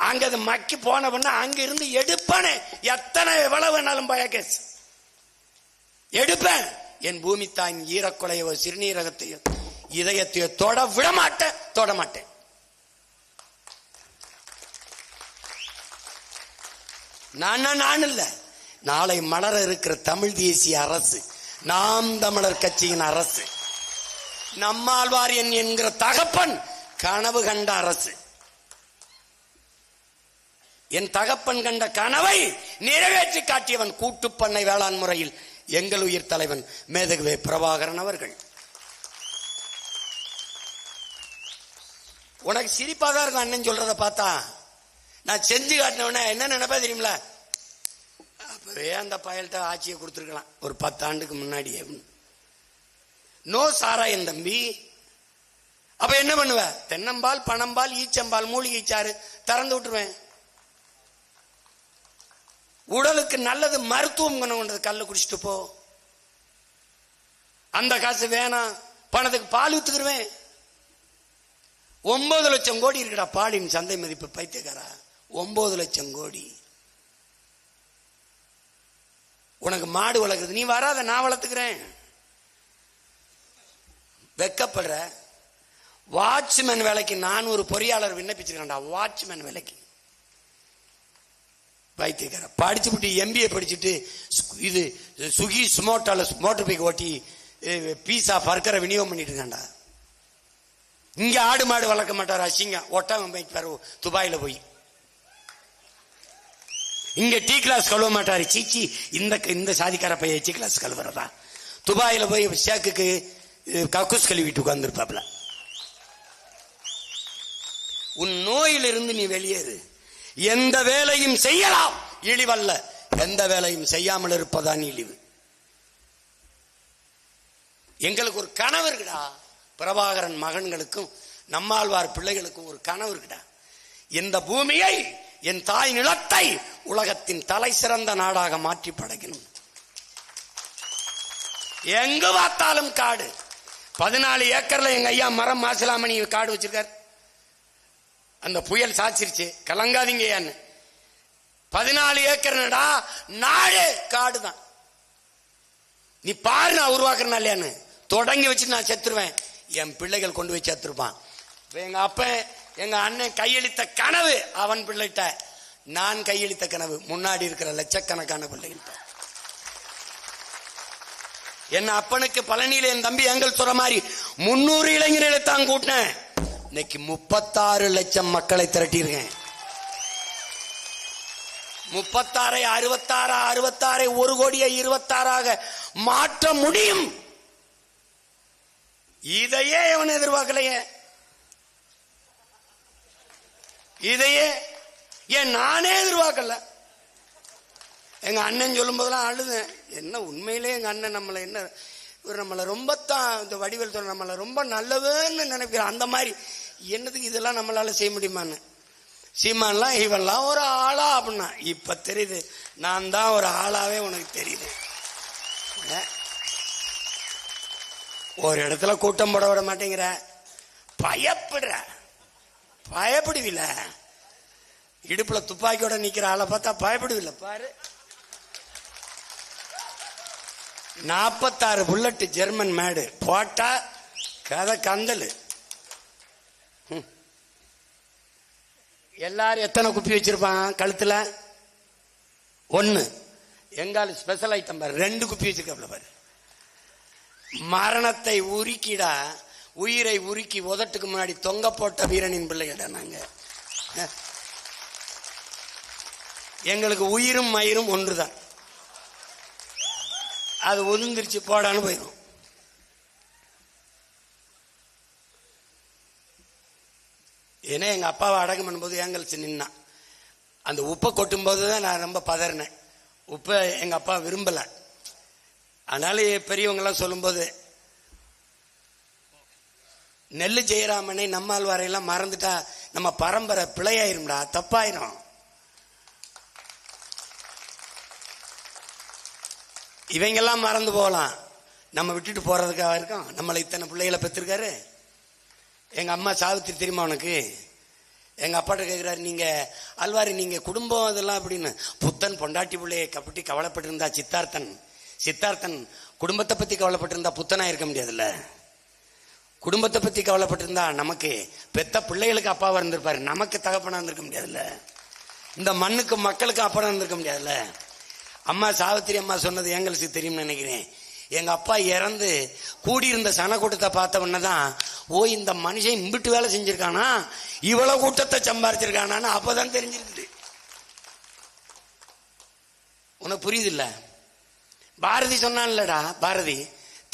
Speaker 4: அங்க அது மக்கி போன பண்ண அங்க இருந்து எடுப்பனே. எத்தனை எவ்வளவு வேணாலும் பயோகேஸ் எடுப்பேன். என் பூமி தாயின் ஈரக்குலையோ சிறுநீரகத்தையோ இதயத்தை தொட விட மாட்டேன், தொட மாட்டேன். நான் இல்ல, நாளை மலர இருக்கிற தமிழ் தேசிய அரசு, நாம் தமிழர் கட்சியின் அரசு, நம்மாழ்வாரியன் என்கிற தகப்பன் கனவு கண்ட அரசு. என் தகப்பன் கண்ட கனவை நிறைவேற்றி காட்டியவன் கூட்டுப்பண்ணை வேளாண் முறையில் எங்கள் உயிர் தலைவன் மேதகுவே பிரபாகரன் அவர்கள். உனக்கு சிரிப்பாதான் இருக்கும் அண்ணன் சொல்றத பார்த்தா. நான் செஞ்சு காட்டினவன என்ன நினைப்பா தெரியுமில, அப்பவே அந்த பயல்கிட்ட ஆட்சியை கொடுத்துருக்கலாம் ஒரு 10 ஆண்டுக்கு முன்னாடியே. நோ சாராயம் தம்பி. அப்ப என்ன பண்ணுவ? தென்னம்பால், பனம்பால், ஈச்சம்பால், மூலிகை சாறு திறந்து விட்டுருவேன். உடலுக்கு நல்லது, மருத்துவம் குணம் கொண்டது, கல்ல குடிச்சிட்டு போ. அந்த காசு வேணாம், பணத்துக்கு பால் வித்துக்குருவேன். 9 லட்சம் கோடி இருக்குடா பாலின் சந்தை மதிப்பு. பைத்தியக்காரா, 9 லட்சம் கோடி. உனக்கு மாடு வளர்க்குறது, நீ வராத, நான் வளர்த்துக்கிறேன். வெக்கப்படுற? வாட்ச்மேன் வேலைக்கு நான் ஒரு பொறியாளர் விண்ணப்பிச்சிருக்கேன்டா, வாட்ச்மேன் வேலைக்கு. பைத்தியக்கார, படிச்சுட்டு MBA படிச்சுட்டு இது சுகி சுமோட்டால மோட்டர் பைக் ஓட்டி பீஸா பர்கரை விநியோகம் பண்ணிட்டு இருக்காண்டா. இங்க ஆடு மாடு வளர்க்க மாட்டார், அசிங்கம். ஒட்டகம் வைப்பாரு துபாயில போய். இங்க டீ கிளாஸ் கழுவ மாட்டாரு, சீச்சி இந்த சாதிக்கார பைய டீ கிளாஸ் கழுவுறதா. துபாயில போய் ஷேக்குக்கு கக்கூஸ் கழுவிட்டு உட்கார்ந்துருப்பாப்ல. உன் நோயிலிருந்து நீ வெளியேறு. எந்த வேலையும் செய்யலாம், இழிவல்ல. எந்த வேலையும் செய்யாமல் இருப்பதான் இழிவு. எங்களுக்கு ஒரு கனவு இருக்குடா, பிரபாகரன் மகன்களுக்கும் நம்மாழ்வார் பிள்ளைகளுக்கும் ஒரு கனவு இருக்குடா. இந்த பூமியை, என் தாய் நிலத்தை உலகத்தின் தலை சிறந்த நாடாக மாற்றி படைக்கணும். எங்கு பார்த்தாலும் காடு. 14 ஏக்கர்ல எங்க ஐயா மரம் மாசிலாமணி காடு வச்சிருக்காரு. அந்த புயல் சாச்சிருச்சு, கலங்காதீங்க. 14 ஏக்கர் நாடு காடு தான். நீ பாரு, நான் உருவாக்குறேன் இல்லையான்னு. தொடங்கி வச்சு நான் செத்துருவேன், என் பிள்ளைகள் கொண்டு போய் செத்துருப்பான். எங்க அப்ப எங்க அண்ணன் கையளித்த கனவு அவன் பிள்ளைகிட்ட, நான் கையளித்த கனவு முன்னாடி இருக்கிற லட்சக்கணக்கான பிள்ளைகிட்ட. என் அப்பனுக்கு பழனியில என் தம்பி எங்கள் சொல்ற மாதிரி 300 இளைஞர்களை தான் கூட்டினேன். இன்னைக்கு 36 லட்சம் மக்களை திரட்டியிருக்கேன். 36 66 66 1 கோடியை 26 மாற்ற முடியும். இதையே அவன் எதிர்பார்க்கலையே. இதையே ஏன் நானே எதிர்பார்க்கல. எங்க அண்ணன் சொல்லும் போதெல்லாம் அழுதேன். என்ன உண்மையிலே எங்க அண்ணன் நம்மளை என்ன இவர் நம்மளை ரொம்ப தான் இந்த வடிவேல் சொல்ற நம்மளை ரொம்ப நல்லதுன்னு நினைக்கிறான். அந்த மாதிரி என்னதுக்கு இதெல்லாம் நம்மளால செய்ய முடியுமான்னு. சீமான்லாம் இவெல்லாம் ஒரு ஆளா அப்படின்னா இப்ப தெரியுது, நான் தான் ஒரு ஆளாவே உனக்கு தெரியுது. ஒரு இடத்துல கூட்டம் போட விட மாட்டேங்கிற, பயப்படுற. பயப்படுவில்ல, இடுப்புல துப்பாக்கியோட நிக்கிற ஆளை பார்த்தா பயப்படுவில்ல. பாரு, 46 புல்லட் ஜெர்மன் மேடு போட்டா கதை கந்தல். எல்லாரும் எத்தனை குப்பி வச்சிருப்பான் கழுத்துல? 1. எங்கால ஸ்பெஷல் ஐட்டம் பாரு, 2 குப்பி வச்சிருக்க பாரு. மரணத்தை உருக்கிடா, உயிரை உருக்கி உதட்டுக்கு முன்னாடி தொங்க போட்ட வீரனின் பிள்ளைகிட்ட நாங்க. எங்களுக்கு உயிரும் மயிரும் ஒன்றுதான். அது ஒதுங்கிருச்சு போடான்னு போயிடும். ஏன்னா எங்க அப்பாவை அடக்கம் பண்ணும்போது ஏங்கல்ஸ் நின்னா, அந்த உப்பை கொட்டும் போதுதான் நான் ரொம்ப பதறினேன். உப்பை எங்க அப்பா விரும்பல. அதனால பெரியவங்க எல்லாம் சொல்லும் போது நெல்லு ஜெயராமனை நம்மாழ்வாரையெல்லாம் மறந்துட்டா நம்ம பரம்பரை பிழையாயிரும்டா, தப்பாயிரும். இவங்கெல்லாம் மறந்து போகலாம், நம்ம விட்டுட்டு போறதுக்காக இருக்கோம். நம்மளை இத்தனை பிள்ளைகளை பெற்றிருக்காரு. எங்க அம்மா சாவித்திரி தெரியுமா உனக்கு? எங்க அப்பாட்ட கேட்கிறாரு, நீங்க அல்வாரி நீங்க குடும்பம் அதெல்லாம் அப்படின்னு. புத்தன் பொண்டாட்டி பிள்ளையை கப்பட்டி கவலைப்பட்டு இருந்தா சித்தார்த்தன் குடும்பத்தை பத்தி கவலைப்பட்டு இருந்தா புத்தனா இருக்க முடியாதுல்ல. குடும்பத்தை பத்தி கவலைப்பட்டிருந்தா நமக்கு பெத்த பிள்ளைகளுக்கு அப்பாவா இருந்திருப்பாரு, நமக்கு தகப்பனா இருந்திருக்க முடியாதுல்ல. இந்த மண்ணுக்கு மக்களுக்கு அப்பா இருந்திருக்க முடியாதுல்ல. அம்மா சாவித்திரி அம்மா சொன்னது எங்களுக்கு தெரியும்னு நினைக்கிறேன். எங்க அப்பா இறந்து கூடியிருந்த சனக்கூட்டத்தை பார்த்த உடனேதான், ஓ இந்த மனுஷன் இம்பிட்டு வேலை செஞ்சிருக்கானா, இவ்வளவு கூட்டத்தை சம்பாரிச்சிருக்கானான்னு அப்பதான் தெரிஞ்சிருக்குது. உனக்கு புரியுது இல்ல? பாரதி சொன்னான்லடா, பாரதி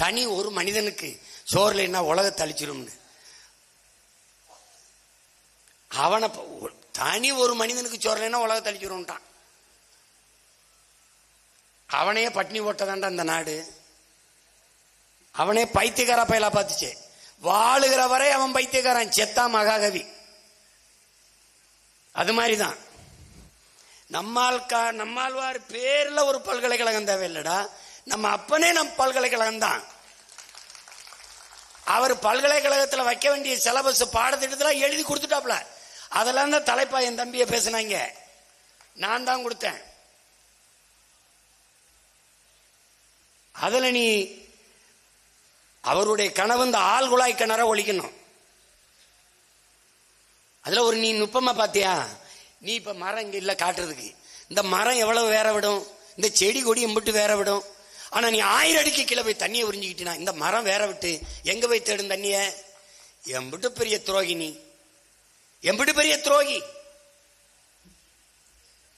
Speaker 4: தனி ஒரு மனிதனுக்கு சோர்ல என்ன உலகத்தை அழிச்சிரும்னு. அவனை தனி ஒரு மனிதனுக்கு சோர்லைன்னா உலகத்தை அழிச்சிரும்ட்டான். அவனையே பட்னி போட்டதான்டா அந்த நாடு. அவனே பைத்தியக்கார பயலா பார்த்துச்சு. வாழுகிற வரை அவன் பைத்தியக்காரன், செத்தா மகாகவி. அது மாதிரிதான் நம்மாழ்வார் பேர்ல ஒரு பல்கலைக்கழகம் தேவையில்லடா. நம்ம அப்பனே நம் பல்கலைக்கழகம் தான். அவர் பல்கலைக்கழகத்தில் வைக்க வேண்டிய சிலபஸ் பாடத்திட்டத்தில் எழுதி கொடுத்துட்டாப்ல. அதெல்லாம் தான் தலைப்பா என் தம்பியை பேசினாங்க, நான் தான் கொடுத்தேன். அதுல நீ அவருடைய கனவு இந்த ஆழ்குழாய் கிணற ஒழிக்கணும். அதுல ஒரு நீ நுட்பமா பாத்தியா? நீ இப்ப மரம் இங்க இல்ல காட்டுறதுக்கு, இந்த மரம் எவ்வளவு வேற விடும், இந்த செடி கொடி எம்பிட்டு வேற விடும். ஆனா நீ 1000 அடிக்கு கீழே போய் தண்ணியை உறிஞ்சிக்கிட்டா இந்த மரம் வேற விட்டு எங்க போய் தேடும் தண்ணிய? எம்பிட்டு பெரிய துரோகி நீ, எம்பிட்டு பெரிய துரோகி.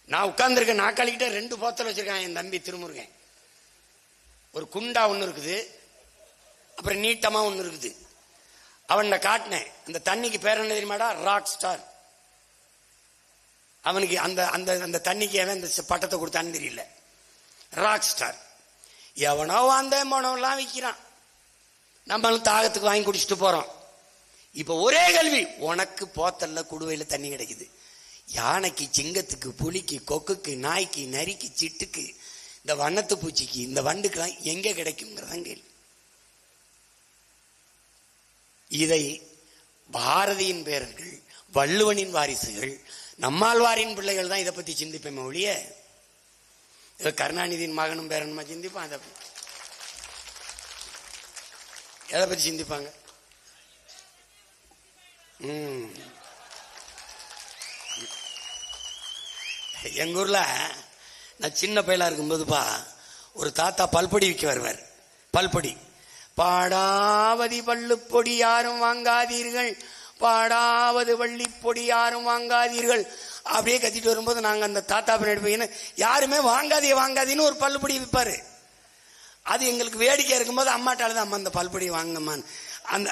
Speaker 4: நான் உட்கார்ந்துருக்க நாக்காளிக்கிட்ட 2 போத்தல் வச்சிருக்கான் என் தம்பி திருமுருகன். ஒரு குண்டா ஒண்ணு இருக்குது, அப்புறம் நீட்டமா ஒண்ணு இருக்குது. அவன் காட்டினேன். இந்த தண்ணிக்கு பேர் என்ன தெரியுமாடா? Rock star. அவனுக்கு அந்த அந்த அந்த தண்ணிக்கு அவன் இந்த பட்டத்தை கொடுத்தான்னு தெரியல. Rock star. எவனோ அந்த மனோலாம் விற்கிறான், நம்மளும் தாகத்துக்கு வாங்கி குடிச்சிட்டு போறோம். இப்ப ஒரே கேள்வி, உனக்கு போத்தல்ல குடுவையில தண்ணி கிடைக்குது, யானைக்கு சிங்கத்துக்கு புலிக்கு கொக்குக்கு நாய்க்கு நரிக்கு சிட்டுக்கு இந்த வண்ணத்து பூச்சிக்கு இந்த வண்டுக்கெல்லாம் எங்க கிடைக்குங்கிறதான் கேள்வி. இதை பாரதியின் பேரர்கள், வள்ளுவனின் வாரிசுகள், நம்மாழ்வாரின் பிள்ளைகள் தான் இதை பத்தி சிந்திப்பேன் ஒழிய கருணாநிதியின் மகனும் பேரனுமா சிந்திப்பான்? அதை எதை பத்தி சிந்திப்பாங்க? எங்க ஊர்ல நான் சின்ன பையலா இருக்கும்போதுப்பா ஒரு தாத்தா பல்பொடி விற்க வருவார். பல்பொடி, பாடாவதி பள்ளுப்பொடி யாரும் வாங்காதீர்கள், பாடாவது வள்ளிப்பொடி யாரும் வாங்காதீர்கள் அப்படியே கத்திட்டு வரும்போது நாங்க அந்த தாத்தா பின்னாடி போய் யாருமே வாங்காதீன்னு ஒரு பல்லுப்பொடி விற்பாரு. அது எங்களுக்கு வேடிக்கை இருக்கும்போது அம்மாட்டால அம்மா அந்த பல்பொடி வாங்கம்மான்னு, அந்த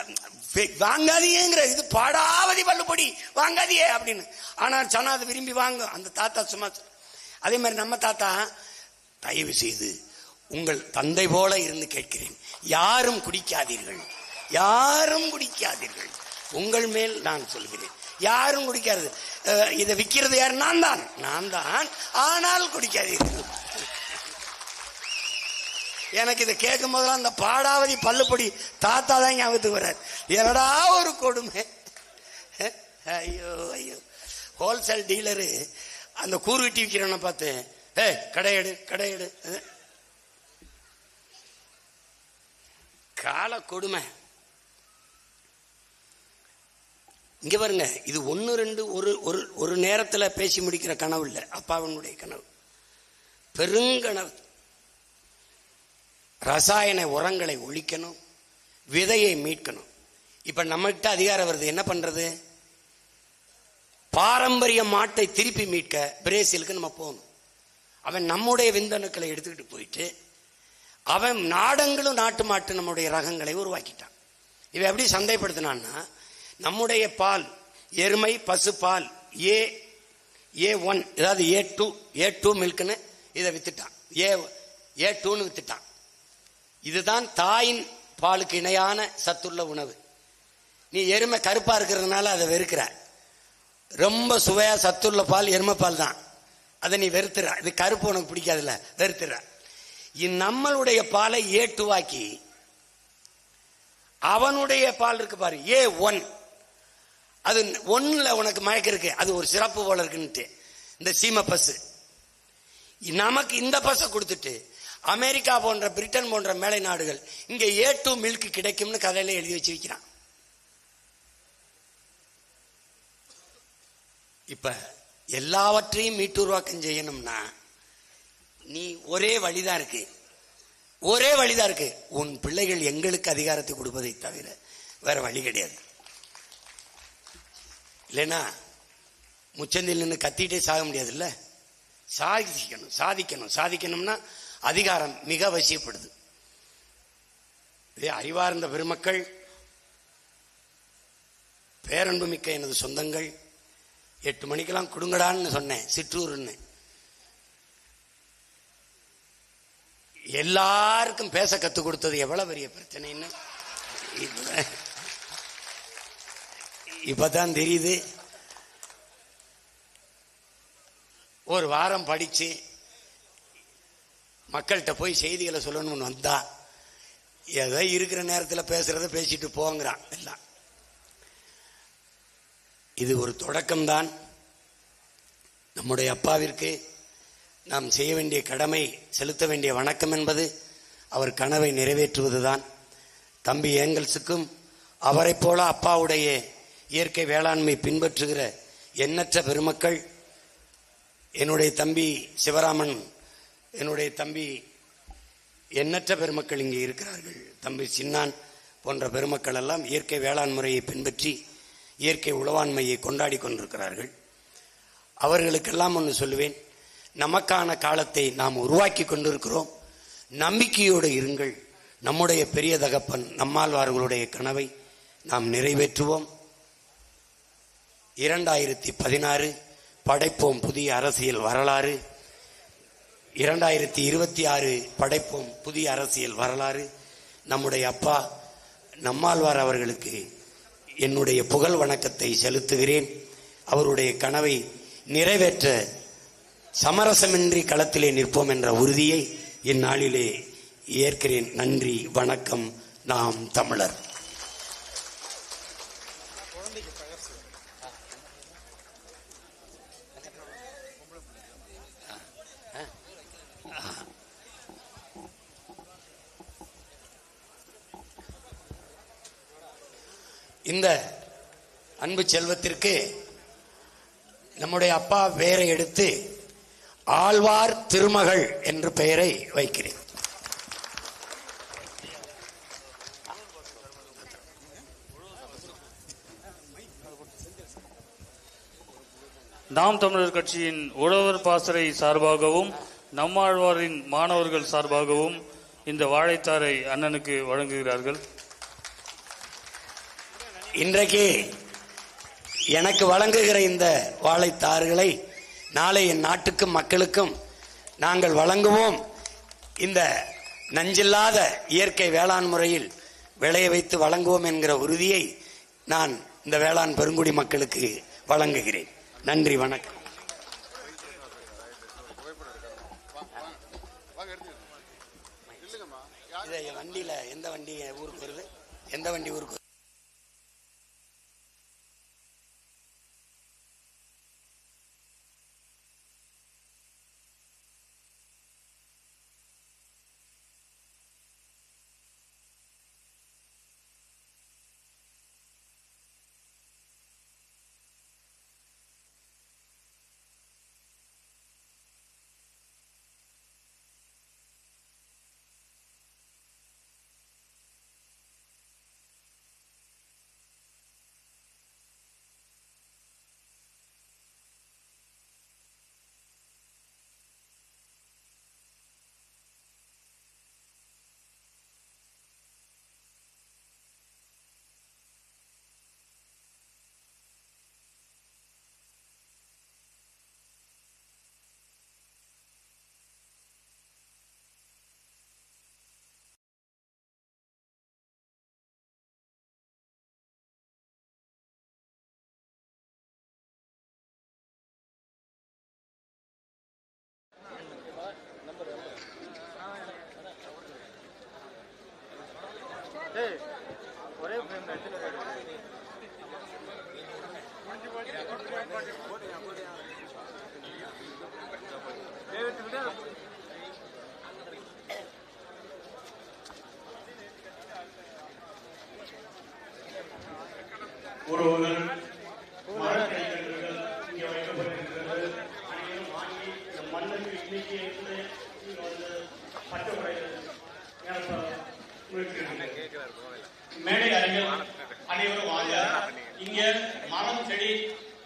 Speaker 4: வாங்காதீங்கிற இது பாடாவதி பல்லுப்பொடி வாங்காதியே அப்படின்னு. ஆனா சொன்னா அது விரும்பி வாங்க அந்த தாத்தா சும்மா. அதே மாதிரி நம்ம தாத்தா, தயவு செய்து உங்கள் தந்தை போல இருந்து கேட்கிறேன், யாரும் குடிக்காதீர்கள், யாரும் குடிக்காதீர்கள், உங்கள் மேல் நான் சொல்கிறேன், யாரும் குடிக்காது. இதை விற்கிறது யார்? நான் தான், ஆனால் குடிக்காதீர்கள். எனக்கு இதை கேட்கும் போதெல்லாம் அந்த பாடாவதி பல்லுப்பொடி தாத்தா தான் ஞாபகத்துக்கு வர்றார். என்னடா ஒரு கொடுமை. ஐயோ ஐயோ. ஹோல்சேல் டீலரு அந்த கூறு வெட்டி விற்கிறவனை பார்த்து, கடையெடு கால கொடுமை. இங்க பாருங்க, இது 1 2 ஒரு நேரத்துல பேசி முடிக்கிற கனவு இல்ல. அப்பாவனுடைய கனவு பெருங்கனவு. ரசாயன உரங்களை ஒழிக்கணும், விதையை மீட்கணும். இப்ப நம்மகிட்ட அதிகாரம் வருது, என்ன பண்றது? பாரம்பரிய மாட்டை திருப்பி மீட்க பிரேசிலுக்கு நம்ம போகணும். அவன் நம்முடைய விந்தணுக்களை எடுத்துக்கிட்டு போயிட்டு அவன் நாடங்களும் நாட்டு மாட்டு நம்முடைய ரகங்களை உருவாக்கிட்டான். இவன் எப்படி சந்தைப்படுத்தினான்னா, நம்முடைய பால், எருமை பசு பால் A1, அதாவது A2 மில்க்னு இதை வித்துட்டான், A2ன்னு வித்துட்டான். இதுதான் தாயின் பாலுக்கு இணையான சத்துள்ள உணவு. நீ எருமை கருப்பா இருக்கிறதுனால அதை வெறுக்கிற. ரொம்ப சுவையா சத்துள்ள பால் எருமை பால் தான், அதை நீ வெறுத்துற. இது கருப்பு உனக்கு பிடிக்காதுல்ல, வெறுத்துற. நம்மளுடைய பாலை A2 ஆக்கி அவனுடைய பால் இருக்கு பாரு A1, அது 1ல உனக்கு மயக்க இருக்கு, அது ஒரு சிறப்பு போல இருக்குன்ட்டு இந்த சீம பசு நமக்கு இந்த பசை கொடுத்துட்டு அமெரிக்கா போன்ற பிரிட்டன் போன்ற மேலை நாடுகள் இங்க A2 மில்க் கிடைக்கும்னு கதையில எழுதி வச்சு வைக்கிறான். இப்ப எல்லாவற்றையும் மீட்டுருவாக்கம் செய்யணும்னா நீ ஒரே வழிதான் இருக்கு, ஒரே வழிதான் இருக்கு. உன் பிள்ளைகள் எங்களுக்கு அதிகாரத்தை கொடுப்பதை தவிர வேற வழி கிடையாது. இல்லைன்னா முச்சந்தில் நின்று கத்திட்டே சாக முடியாது. இல்ல, சாதிக்கணும் சாதிக்கணும் சாதிக்கணும்னா அதிகாரம் மிக அவசியப்படுது. அறிவார்ந்த பெருமக்கள், பேரன்பு மிக்க எனது சொந்தங்கள், 8 மணிக்கெல்லாம் கொடுங்கடான்னு சொன்னேன் சிற்றூர்னு. எல்லாருக்கும் பேச கத்துக் கொடுத்தது எவ்வளவு பெரிய பிரச்சனைன்னு இப்பதான் தெரியுது. ஒரு வாரம் படிச்சு மக்கள்கிட்ட போய் செய்திகளை சொல்லணும்னு வந்தா ஏதோ இருக்கிற நேரத்தில் பேசுறத பேசிட்டு போங்கிறான் எல்லாம். இது ஒரு தொடக்கம்தான். நம்முடைய அப்பாவிற்கு நாம் செய்ய வேண்டிய கடமை, செலுத்த வேண்டிய வணக்கம் என்பது அவர் கனவை நிறைவேற்றுவதுதான். தம்பி ஏங்கல்ஸுக்கும் அவரை போல அப்பாவுடைய இயற்கை வேளாண்மை பின்பற்றுகிற எண்ணற்ற பெருமக்கள், என்னுடைய தம்பி சிவராமன், என்னுடைய தம்பி, எண்ணற்ற பெருமக்கள் இங்கே இருக்கிறார்கள். தம்பி சின்னான் போன்ற பெருமக்கள் எல்லாம் இயற்கை வேளாண் முறையை பின்பற்றி இயற்கை உழவாண்மையை கொண்டாடி கொண்டிருக்கிறார்கள். அவர்களுக்கெல்லாம் ஒன்று சொல்லுவேன், நமக்கான காலத்தை நாம் உருவாக்கி கொண்டிருக்கிறோம். நம்பிக்கையோடு இருங்கள். நம்முடைய பெரிய தகப்பன் நம்மாழ்வார்களுடைய கனவை நாம் நிறைவேற்றுவோம். 2016 படைப்போம் புதிய அரசியல் வரலாறு. 2026 படைப்போம் புதிய அரசியல் வரலாறு. நம்முடைய அப்பா நம்மாழ்வார் அவர்களுக்கு என்னுடைய புகழ் வணக்கத்தை செலுத்துகிறேன். அவருடைய கனவை நிறைவேற்ற சமரசமின்றி களத்திலே நிற்போம் என்ற உறுதியை இந்நாளிலே ஏற்கிறேன். நன்றி, வணக்கம். நாம் தமிழர். இந்த அன்பு செல்வத்திற்கு நம்முடைய அப்பா பெயரை எடுத்து ஆழ்வார் திருமகள் என்று பெயரை வைக்கிறேன்.
Speaker 5: நாம் தமிழர் கட்சியின் உழவர் பாசறை சார்பாகவும் நம்மாழ்வாரின் மாணவர்கள் சார்பாகவும் இந்த வாழைத்தாரை அண்ணனுக்கு வழங்குகிறார்கள்.
Speaker 4: இன்றைக்கு எனக்கு வழங்குகிற இந்த வாழைத்தார்களை நாளை என் நாட்டுக்கும் மக்களுக்கும் நாங்கள் வழங்குவோம். இந்த நஞ்சில்லாத இயற்கை வேளாண் முறையில் விளைய வைத்து வழங்குவோம் என்கிற உறுதியை நான் இந்த வேளாண் பெருங்குடி மக்களுக்கு வழங்குகிறேன். நன்றி, வணக்கம். வண்டியில எந்த வண்டி ஊருக்கு வருது, எந்த வண்டி ஊருக்கு
Speaker 6: மேடை அறிஞர் அனைவரும் வாங்க. இங்க மரம் செடி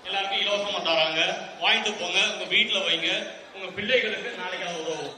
Speaker 6: எல்லாருக்கும் இலவசமா தராங்க. வாங்கிட்டு போங்க, உங்க வீட்டுல வைங்க, உங்க பிள்ளைகளுக்கு நாளைக்கு உதவும்.